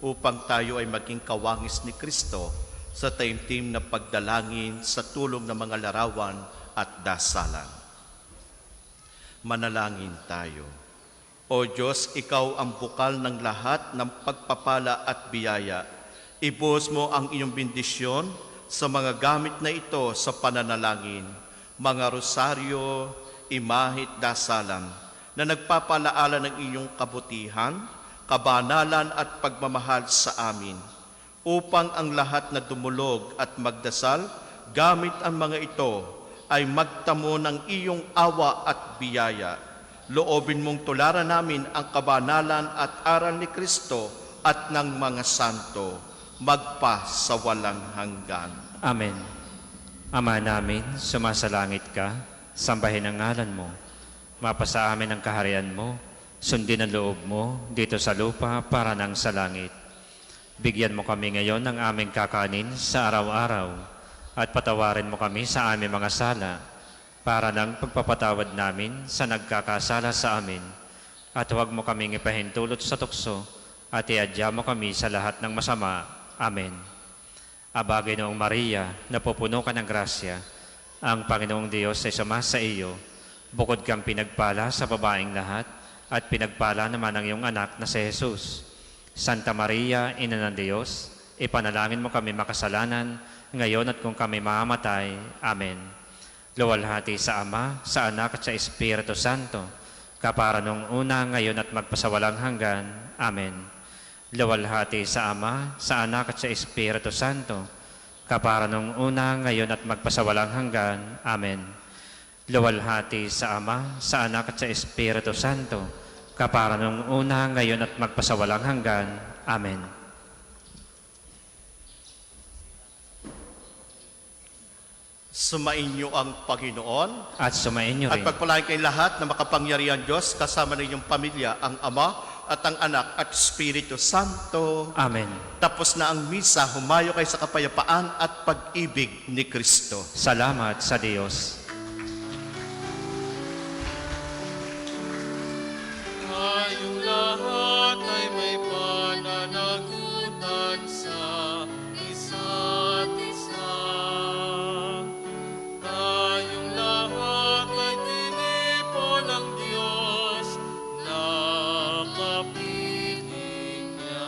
Speaker 1: upang tayo ay maging kawangis ni Kristo sa taimtim na pagdalangin sa tulong ng mga larawan at dasalan. Manalangin tayo. O Diyos, Ikaw ang bukal ng lahat ng pagpapala at biyaya. Ibuhos mo ang iyong bendisyon sa mga gamit na ito sa pananalangin, mga rosaryo, imahit, dasalan, na nagpapalaala ng iyong kabutihan, kabanalan at pagmamahal sa amin, upang ang lahat na dumulog at magdasal, gamit ang mga ito, ay magtamo ng iyong awa at biyaya. Loobin mong tularan namin ang kabanalan at aral ni Kristo at ng mga santo, magpa sa walang hanggan.
Speaker 2: Amen. Ama namin, sumasalangit ka, sambahin ang ngalan mo. Mapasa amin ang kaharian mo, sundin ang loob mo dito sa lupa para nang sa langit. Bigyan mo kami ngayon ng aming kakanin sa araw-araw at patawarin mo kami sa aming mga sala para nang pagpapatawad namin sa nagkakasala sa amin. At huwag mo kaming ipahintulot sa tukso at iadya mo kami sa lahat ng masama. Amen. Aba, Ginoong Maria, napupuno ka ng grasya, ang Panginoong Diyos ay suma sa iyo. Bukod kang pinagpala sa babaeng lahat, at pinagpala naman ang iyong anak na si Jesus. Santa Maria, Ina ng Diyos, ipanalangin mo kami makasalanan, ngayon at kung kami mamamatay. Amen. Luwalhati sa Ama, sa Anak at sa Espiritu Santo, kapara nung una, ngayon at magpasawalang hanggan. Amen. Luwalhati sa Ama, sa Anak at sa Espiritu Santo, kapara nung una, ngayon at magpasawalang hanggan. Amen. Luwalhati sa Ama, sa Anak at sa Espiritu Santo, kapara nung una, ngayon at magpasawalang hanggan. Amen.
Speaker 1: Sumainyo ang Panginoon
Speaker 2: At sumainyo
Speaker 1: at
Speaker 2: rin.
Speaker 1: pagpalain kayong lahat na makapangyarihan Diyos kasama ninyong pamilya, ang Ama at ang Anak at Espiritu Santo.
Speaker 2: Amen.
Speaker 1: Tapos na ang misa, humayo kayo sa kapayapaan at pag-ibig ni Kristo.
Speaker 2: Salamat sa Diyos.
Speaker 3: Tayong lahat ay may pananagutan sa isa't isa. Tayong lahat ay tinipon ng Diyos na kapiling niya.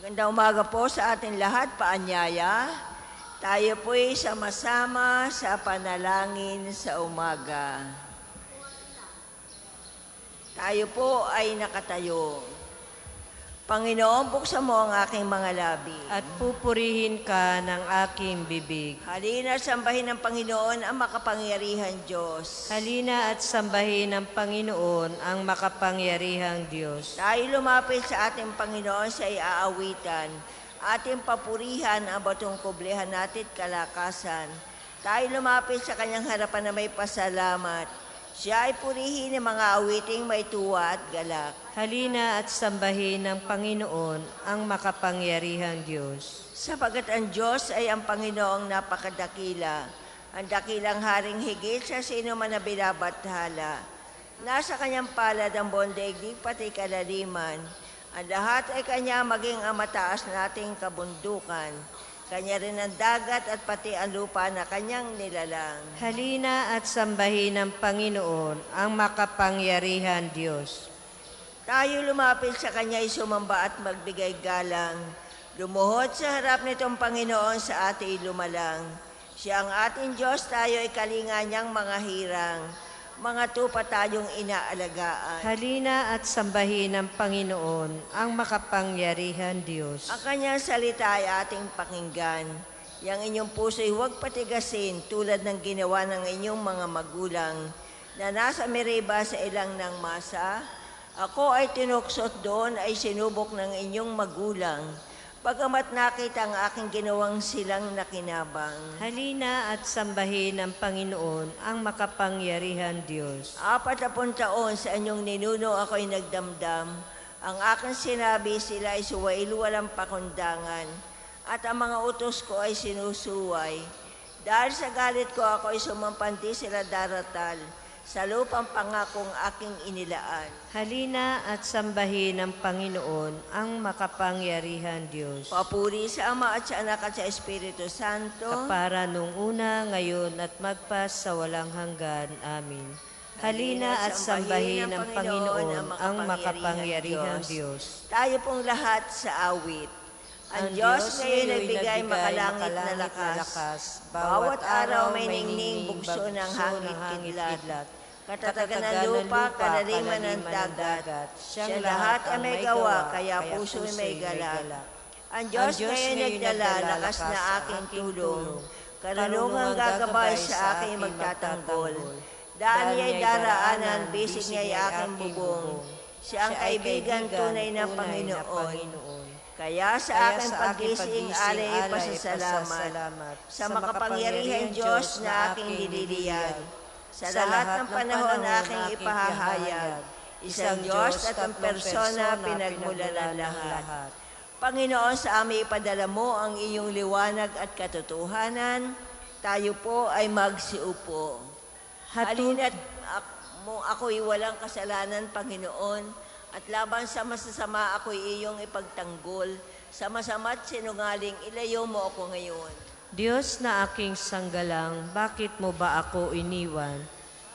Speaker 6: Magandang umaga po sa ating lahat, paanyaya. Tayo po'y sama-sama sa panalangin sa umaga. Tayo po ay nakatayo. Panginoon, buksan mo ang aking mga labi.
Speaker 7: at pupurihin ka ng aking bibig.
Speaker 6: Halina sambahin ng Panginoon ang makapangyarihan Diyos.
Speaker 7: Halina at sambahin ng Panginoon ang makapangyarihang Diyos.
Speaker 6: Tayo lumapit sa ating Panginoon sa iaawitan. Ating papurihan ang batong kublehan natin at kalakasan. Tayo lumapit sa kanyang harapan na may pasalamat. Siya ay purihin ng mga awiting may tuwa at galak.
Speaker 7: Halina at sambahin ng Panginoon ang makapangyarihang Diyos.
Speaker 6: Sapagat ang Diyos ay ang Panginoong napakadakila, ang dakilang haring higit sa sino man na binabathala. Nasa kanyang palad ang buong daigdig pati kalaliman. Ang lahat ay kanya maging ang mataas nating kabundukan. Kanya rin ang dagat at pati ang lupa na kanyang nilalang.
Speaker 7: Halina at sambahin ng Panginoon ang makapangyarihang Diyos.
Speaker 6: Tayo lumapit sa kanya ay sumamba at magbigay galang. Lumuhod sa harap nitong Panginoon sa ating lumalang. Siya ang ating Diyos, tayo ay kalinga niyang mga hirang. Mga tupa tayong inaalagaan.
Speaker 7: Halina at sambahin ng Panginoon ang makapangyarihang Diyos.
Speaker 6: Ang kanyang salita ay ating pakinggan. Yang inyong puso'y huwag patigasin tulad ng ginawa ng inyong mga magulang na nasa Meriba sa ilang ng masa. Ako ay tinuksot doon ay sinubok ng inyong magulang. Pagamat nakita ang aking ginawang silang nakinabang.
Speaker 7: Halina at sambahin ng Panginoon ang makapangyarihang Diyos.
Speaker 6: 40 taon sa inyong ninuno ako'y nagdamdam. Ang aking sinabi sila ay suwail walang pakundangan. At ang mga utos ko ay sinusuway. Dahil sa galit ko ako ay sumampanti sila daratal sa lupang pangakong aking inilaan.
Speaker 7: Halina at sambahin ng Panginoon ang makapangyarihang Diyos.
Speaker 6: Papuri sa Ama at sa Anak at sa Espiritu Santo.
Speaker 7: Kapara nung una, ngayon at magpas sa walang hanggan. Amin. Halina at sambahin ng Panginoon ang makapangyarihang Diyos.
Speaker 6: Tayo pong lahat sa awit. Ang Diyos ngayon nagbigay makalangit na lakas. Bawat araw may ningning bugso ng hangit kidlat. Katatagan ng lupa, kalaliman ng dagat. Siya lahat ay may gawa, kaya puso'y may galak. Ang Diyos ngayon nagdala, lakas na aking tulong. Karunungang gagabay sa aking magtatanggol. Daan niya'y daraanan, bisig niya'y aking bubong. Siya ang kaibigan tunay ng Panginoon. Kaya sa aking paggising, alay pasasalamat sa makapangyarihang Diyos na aking nililiyag. Sa lahat ng panahon na aking ipahahayag, isang Diyos at ang persona pinagmulalan lahat. Panginoon, sa amin ipadala mo ang iyong liwanag at katotohanan, tayo po ay magsiupo. Halina't mo ako'y walang kasalanan, Panginoon, at laban sa masasama ako'y iyong ipagtanggol. Sa masama't sinungaling, ilayo mo ako ngayon.
Speaker 7: Diyos na aking sanggalang, bakit mo ba ako iniwan?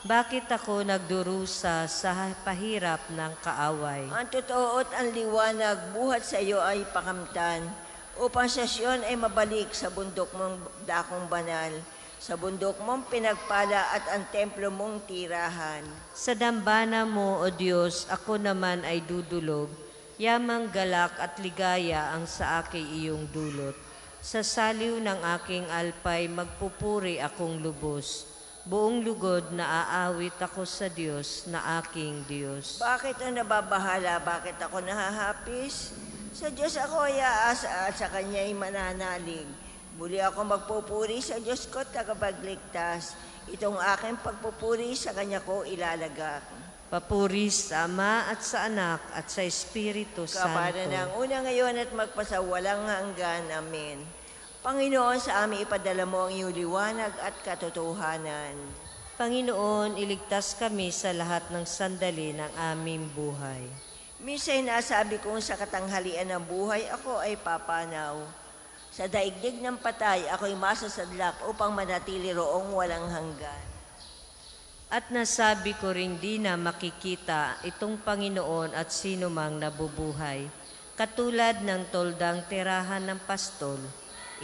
Speaker 7: Bakit ako nagdurusa sa pahirap ng kaaway?
Speaker 6: Ang totoo at ang liwanag, buhat sa iyo ay pakamtan, upang sa Siyon ay mabalik sa bundok mong dakong banal, sa bundok mong pinagpala at ang templo mong tirahan.
Speaker 7: Sa dambana mo, O Diyos, ako naman ay dudulog, yamang galak at ligaya ang sa aking iyong dulot. Sa saliw ng aking alpay, magpupuri akong lubos. Buong lugod na aawit ako sa Diyos na aking Diyos.
Speaker 6: Bakit ang nababahala? Bakit ako nahahapis? Sa Diyos ako ay aasa at sa Kanya ay mananalig. Muli ako magpupuri sa Diyos ko, tagapagligtas. Itong aking pagpupuri sa Kanya ko ilalagak.
Speaker 7: Papuri sa Ama at sa Anak at sa Espiritu
Speaker 6: Kapara
Speaker 7: Santo.
Speaker 6: ng una ngayon at magpasawalang hanggan. Amen. Panginoon, sa amin ipadala mo ang iyong liwanag at katotohanan.
Speaker 7: Panginoon, iligtas kami sa lahat ng sandali ng aming buhay.
Speaker 6: Minsan nasabi kong sa katanghalian ng buhay, ako ay papanaw. Sa daigdig ng patay, ako'y masasadlak upang manatili roong walang hanggan.
Speaker 7: At nasabi ko ring di na makikita itong Panginoon at sino mang nabubuhay. Katulad ng toldang tirahan ng pastol,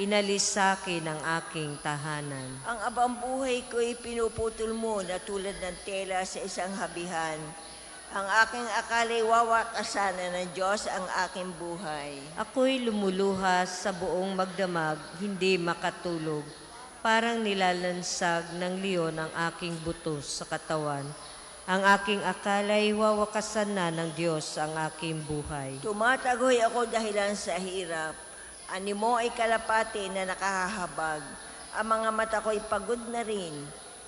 Speaker 7: inalis sa akin ang aking tahanan.
Speaker 6: Ang abang buhay ko'y pinuputol mo na tulad ng tela sa isang habihan. Ang aking akala'y wawakasan na ng Diyos ang aking buhay.
Speaker 7: Ako'y lumuluhas sa buong magdamag, hindi makatulog. Parang nilalansag ng leon ang aking buto sa katawan. Ang aking akala'y wawakasan na ng Diyos ang aking buhay.
Speaker 6: Tumatagoy ako dahilan sa hirap. Animo ay kalapati na nakahahabag. Ang mga mata ko'y pagod na rin.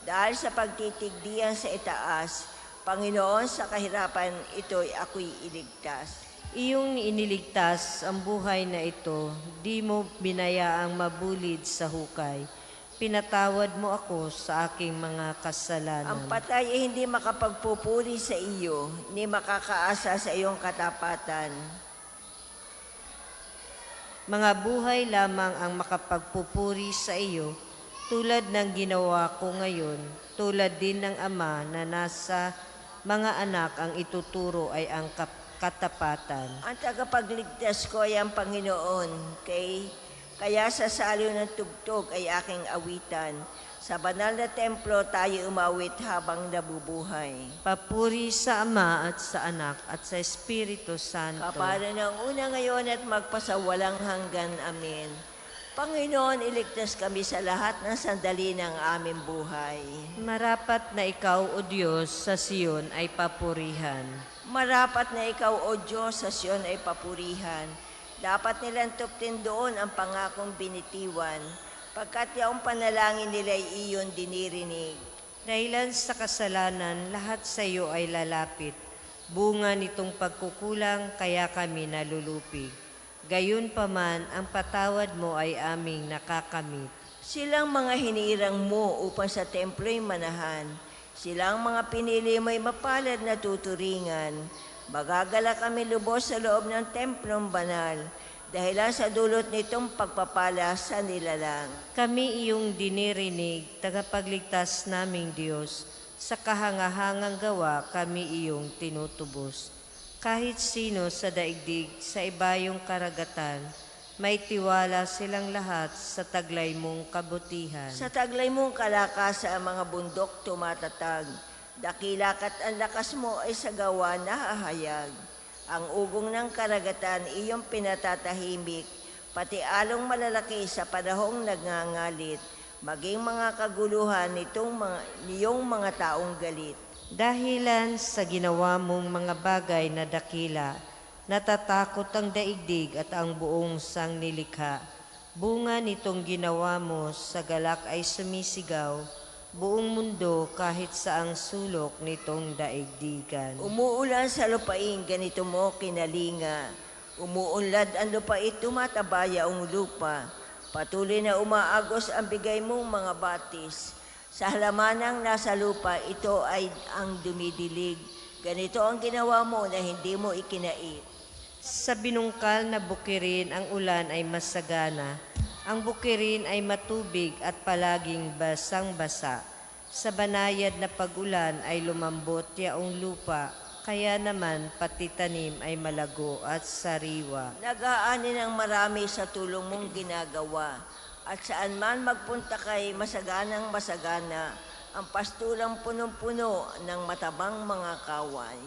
Speaker 6: Dahil sa pagtitigdiyan sa itaas, Panginoon, sa kahirapan ito'y ako'y iligtas.
Speaker 7: Iyong iniligtas ang buhay na ito, di mo binayaang mabulid sa hukay. Pinatawad mo ako sa aking mga kasalanan.
Speaker 6: Ang patay ay hindi makapagpupuri sa iyo, ni makakaasa sa iyong katapatan.
Speaker 7: Mga buhay lamang ang makapagpupuri sa iyo, tulad ng ginawa ko ngayon, tulad din ng Ama na nasa mga anak ang ituturo ay ang katapatan.
Speaker 6: Ang tagapagligtas ko ay ang Panginoon, kaya sa saliw ng tugtog ay aking awitan. Sa banal na templo tayo umawit habang nabubuhay.
Speaker 7: Papuri sa Ama at sa Anak at sa Espiritu Santo.
Speaker 6: Kapara ng una ngayon at magpasawalang hanggan. Amen. Panginoon, iligtas kami sa lahat ng sandali ng aming buhay.
Speaker 7: Marapat na ikaw, O Diyos, sa Siyon ay papurihan.
Speaker 6: Marapat na ikaw, O Diyos, sa Siyon ay papurihan. Dapat nilang tuptin doon ang pangakong binitiwan, pagkat yaong panalangin nila ay iyon dinirinig.
Speaker 7: Dahilan sa kasalanan, lahat sa iyo ay lalapit. Bunga nitong pagkukulang, kaya kami nalulupig. Gayunpaman, ang patawad mo ay aming nakakamit.
Speaker 6: Silang mga hinirang mo upang sa templo'y manahan. Silang mga pinili mo'y mapalad na tuturingan. Magagala kami lubos sa loob ng templong banal, dahilan sa dulot nitong pagpapala sa nilalang.
Speaker 7: Kami iyong dinirinig, tagapagligtas naming Diyos. Sa kahangahangang gawa, kami iyong tinutubos. Kahit sino sa daigdig, sa ibayong karagatan, may tiwala silang lahat sa taglay mong kabutihan.
Speaker 6: Sa taglay mong kalakas sa mga bundok tumatatag, dakila ka't ang lakas mo ay sa gawa nahahayag. Ang ugong ng karagatan iyong pinatatahimik, pati along malalaki sa panahong nagngangalit, maging mga kaguluhan niyong mga taong galit.
Speaker 7: Dahilan sa ginawa mong mga bagay na dakila, natatakot ang daigdig at ang buong sangnilikha. Bunga nitong ginawa mo sa galak ay sumisigaw, buong mundo kahit saang sulok nitong daigdigan.
Speaker 6: Umuulan sa lupain, ganito mo kinalinga. Umuunlad ang lupain, tumatabaya ang lupa. Patuloy na umaagos ang bigay mong mga batis. Sa halamanang nasa lupa, ito ay ang dumidilig. Ganito ang ginawa mo na hindi mo ikinait.
Speaker 7: Sa binungkal na bukirin, ang ulan ay masagana. Ang bukirin ay matubig at palaging basang-basa. Sa banayad na pag-ulan ay lumambot yaong lupa, kaya naman pati tanim ay malago at sariwa.
Speaker 6: Nag-aani ng marami sa tulong mong ginagawa. At saan man magpunta kay masaganang masagana, ang pastulang punong-puno ng matabang mga kaway.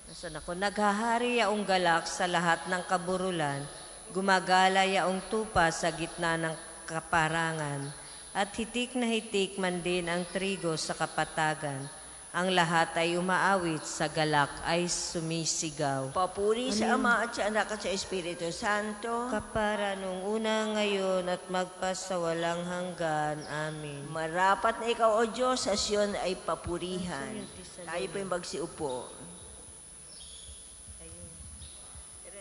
Speaker 7: Nasaan ako? Naghahari yaong galak sa lahat ng kaburulan, gumagala yaong tupa sa gitna ng kaparangan, at hitik na hitik man din ang trigo sa kapatagan. Ang lahat ay umaawit, sa galak ay sumisigaw.
Speaker 6: Papuri sa Ama at sa Anak at sa Espiritu Santo.
Speaker 7: Kapara nung una ngayon at magpasawalang hanggan. Amen.
Speaker 6: Marapat na ikaw, O Diyos, sa Siyon ay papurihan. Tayo po'y magsiupo.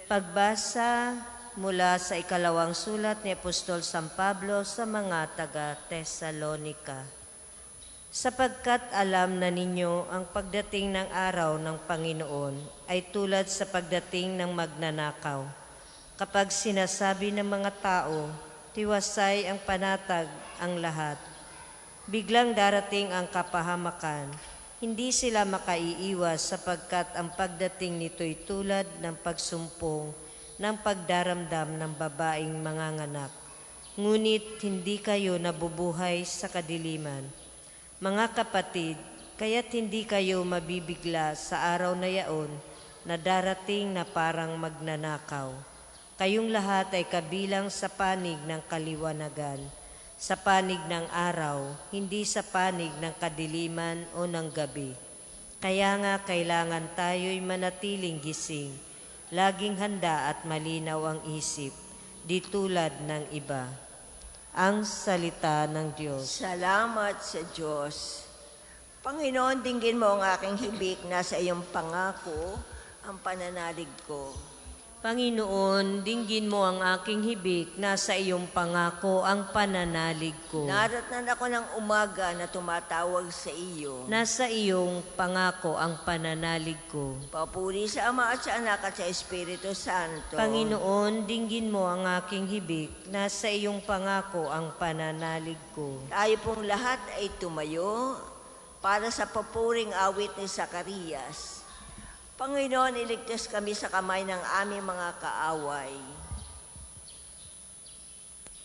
Speaker 7: Pagbasa mula sa ikalawang sulat ni Apostol San Pablo sa mga taga-Tesalonika. Sapagkat alam na ninyo ang pagdating ng araw ng Panginoon ay tulad sa pagdating ng magnanakaw. Kapag sinasabi ng mga tao, tiwasay ang panatag ang lahat. Biglang darating ang kapahamakan, Hindi sila makaiiwas sapagkat ang pagdating nito'y tulad ng pagsumpong ng pagdaramdam ng babaeng manganganak. Ngunit hindi kayo nabubuhay sa kadiliman. Mga kapatid, kaya't hindi kayo mabibigla sa araw na yaon na darating na parang magnanakaw. Kayong lahat ay kabilang sa panig ng kaliwanagan, sa panig ng araw, hindi sa panig ng kadiliman o ng gabi. Kaya nga kailangan tayo'y manatiling gising, laging handa at malinaw ang isip, di tulad ng iba. Ang salita ng Diyos.
Speaker 6: Salamat sa Diyos. Panginoon, dinggin mo ang aking hibik na sa iyong pangako, ang pananalig ko.
Speaker 7: Panginoon, dinggin mo ang aking hibik na sa iyong pangako ang pananalig ko.
Speaker 6: Naratnan ako ng umaga na tumatawag sa iyo.
Speaker 7: Nasa iyong pangako ang pananalig ko.
Speaker 6: Papuri sa Ama at sa Anak at sa Espiritu Santo.
Speaker 7: Panginoon, dinggin mo ang aking hibik na sa iyong pangako ang pananalig ko.
Speaker 6: Tayo pong lahat ay tumayo para sa papuring awit ni Zacarias. Panginoon, iligtas kami sa kamay ng aming mga kaaway.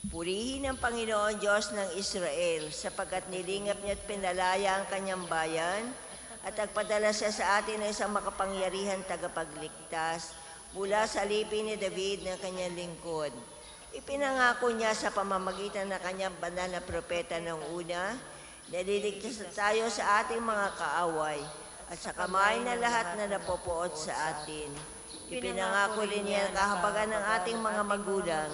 Speaker 6: Purihin ang Panginoon Diyos ng Israel sapagkat nilingap niya at pinalaya ang kanyang bayan at nagpadala siya sa atin ng isang makapangyarihan tagapagligtas mula sa lipin ni David ng kanyang lingkod. Ipinangako niya sa pamamagitan ng kanyang banal na propeta ng una, naliligtas tayo sa ating mga kaaway at sa kamay na lahat na napopuot sa atin. Ipinangako rin niya ang kahabagan ng ating mga magulang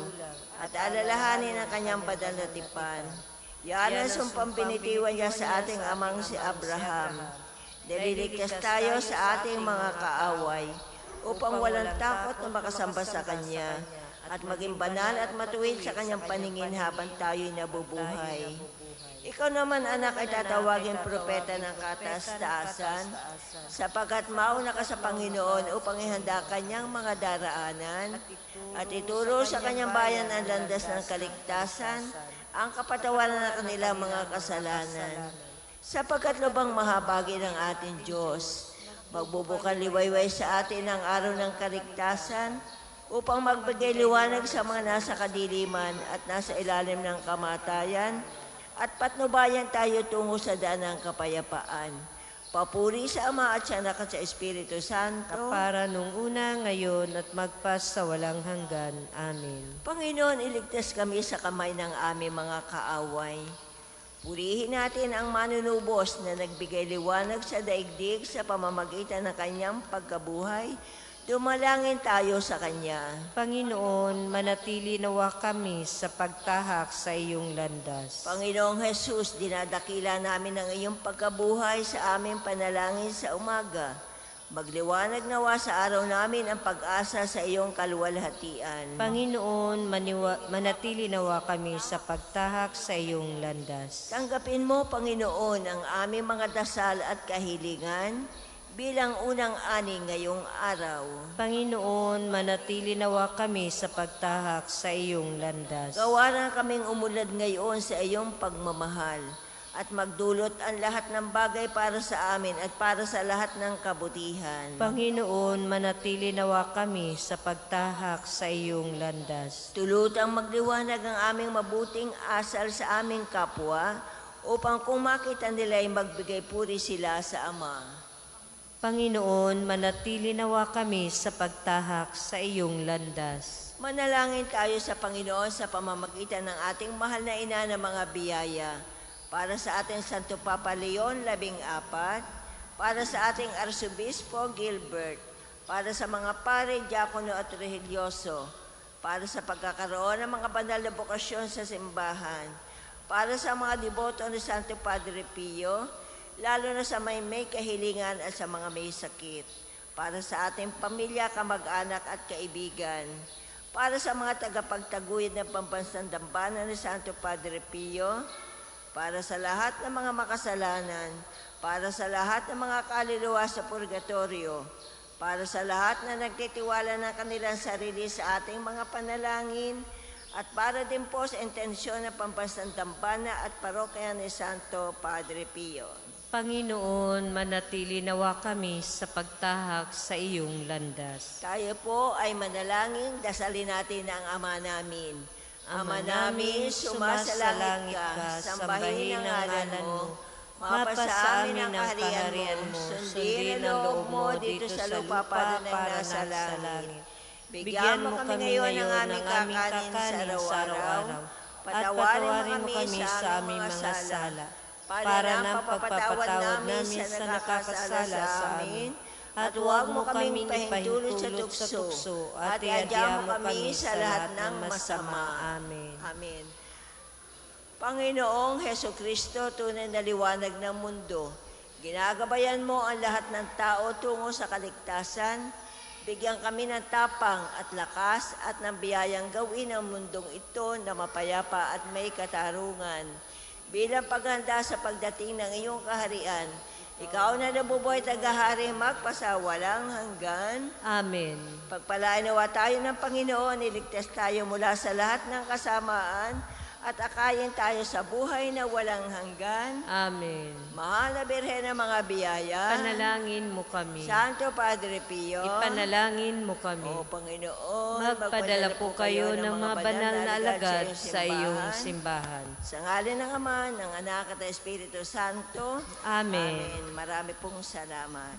Speaker 6: at alalahanin ang kanyang banal na tipan. Yan ang sumpang binitiwan niya sa ating amang si Abraham. Naliligtas tayo sa ating mga kaaway upang walang takot na makasamba sa kanya at maging banal at matuwid sa kanyang paningin habang tayo'y nabubuhay. Ikaw naman, anak, ay tatawagin propeta ng kataas-taasan, sapagkat mauna ka sa Panginoon upang ihanda kanyang mga daraanan at ituro sa kanyang bayan ang landas ng kaligtasan, ang kapatawaran ng kanilang mga kasalanan. Sapagkat lubang mahabagi ng ating Diyos, magbubukan liwayway sa atin ang araw ng kaligtasan upang magbigay liwanag sa mga nasa kadiliman at nasa ilalim ng kamatayan, at patnubayan tayo tungo sa daan ng kapayapaan. Papuri sa Ama at sa Anak at sa Espiritu Santo.
Speaker 7: Para nung una, ngayon, at magpas sa walang hanggan. Amen.
Speaker 6: Panginoon, iligtas kami sa kamay ng aming mga kaaway. Purihin natin ang manunubos na nagbigay liwanag sa daigdig sa pamamagitan ng kanyang pagkabuhay. Dumalangin tayo sa Kanya.
Speaker 7: Panginoon, manatili nawa kami sa pagtahak sa iyong landas.
Speaker 6: Panginoong Jesus, dinadakila namin ang iyong pagkabuhay sa aming panalangin sa umaga. Magliwanag nawa sa araw namin ang pag-asa sa iyong kaluwalhatian.
Speaker 7: Panginoon, manatili nawa kami sa pagtahak sa iyong landas.
Speaker 6: Tanggapin mo, Panginoon, ang aming mga dasal at kahilingan bilang unang ani ngayong araw.
Speaker 7: Panginoon, manatili nawa kami sa pagtahak sa iyong landas.
Speaker 6: Gawaran kaming umulad ngayon sa iyong pagmamahal at magdulot ang lahat ng bagay para sa amin at para sa lahat ng kabutihan.
Speaker 7: Panginoon, manatili nawa kami sa pagtahak sa iyong landas.
Speaker 6: Tulutang magliwanag ang aming mabuting asal sa aming kapwa upang kung makita nila ay magbigay puri sila sa Ama.
Speaker 7: Panginoon, manatili nawa kami sa pagtahak sa iyong landas.
Speaker 6: Manalangin tayo sa Panginoon sa pamamagitan ng ating mahal na ina ng mga biyaya, para sa ating Santo Papa Leon 14, para sa ating Arsobispo Gilbert, para sa mga pare, diakono at religyoso, para sa pagkakaroon ng mga banal na bokasyon sa simbahan, para sa mga deboto ni Santo Padre Pio, lalo na sa may kahilingan at sa mga may sakit, para sa ating pamilya, kamag-anak at kaibigan, para sa mga tagapagtaguyod ng pambansang dambana ni Santo Padre Pio, para sa lahat ng mga makasalanan, para sa lahat ng mga kaluluwa sa purgatorio, para sa lahat na nagtitiwala ng kanilang sarili sa ating mga panalangin, at para din po sa intensyon ng pambansang dambana at parokya ni Santo Padre Pio.
Speaker 7: Panginoon, manatili nawa kami sa pagtahak sa iyong landas.
Speaker 6: Tayo po ay manalangin, dasalin natin ang Ama namin. Ama namin, sumasalangit ka, sambahin ang ngalan mo. Mapasa amin ang kaharian mo, sundin ang loob mo dito sa lupa para na nasa langit. Bigyan mo kami ngayon ng aming kakanin sa araw-araw. Patawarin mo kami sa aming mga sala, para ng pagpapatawad namin sa nakakasala sa amin. At huwag mo kaming pahintulot sa tukso, at iadya mo kami sa lahat ng masama.
Speaker 7: Amen.
Speaker 6: Amen. Panginoong Heso Kristo, tunay na liwanag ng mundo, ginagabayan mo ang lahat ng tao tungo sa kaligtasan. Bigyan kami ng tapang at lakas at ng biyayang gawin ang mundong ito na mapayapa at may katarungan. Bilang paghanda sa pagdating ng iyong kaharian, ikaw na nabubuhay tagahari magpasawalang hanggan.
Speaker 7: Amen.
Speaker 6: Pagpalain nawa tayo ng Panginoon, iligtas tayo mula sa lahat ng kasamaan at akayin tayo sa buhay na walang hanggan.
Speaker 7: Amen.
Speaker 6: Mahal na Birhen ng mga biyaya,
Speaker 7: Panalangin mo kami.
Speaker 6: Santo Padre Pio,
Speaker 7: Ipanalangin mo kami.
Speaker 6: O Panginoon,
Speaker 7: Magpadala po kayo ng mga banal na alagad sa iyong
Speaker 6: simbahan.
Speaker 7: simbahan.
Speaker 6: Sa ngalan ng Ama, ng Anak at ng Espiritu Santo.
Speaker 7: Amen.
Speaker 6: Amen. Marami pong salamat.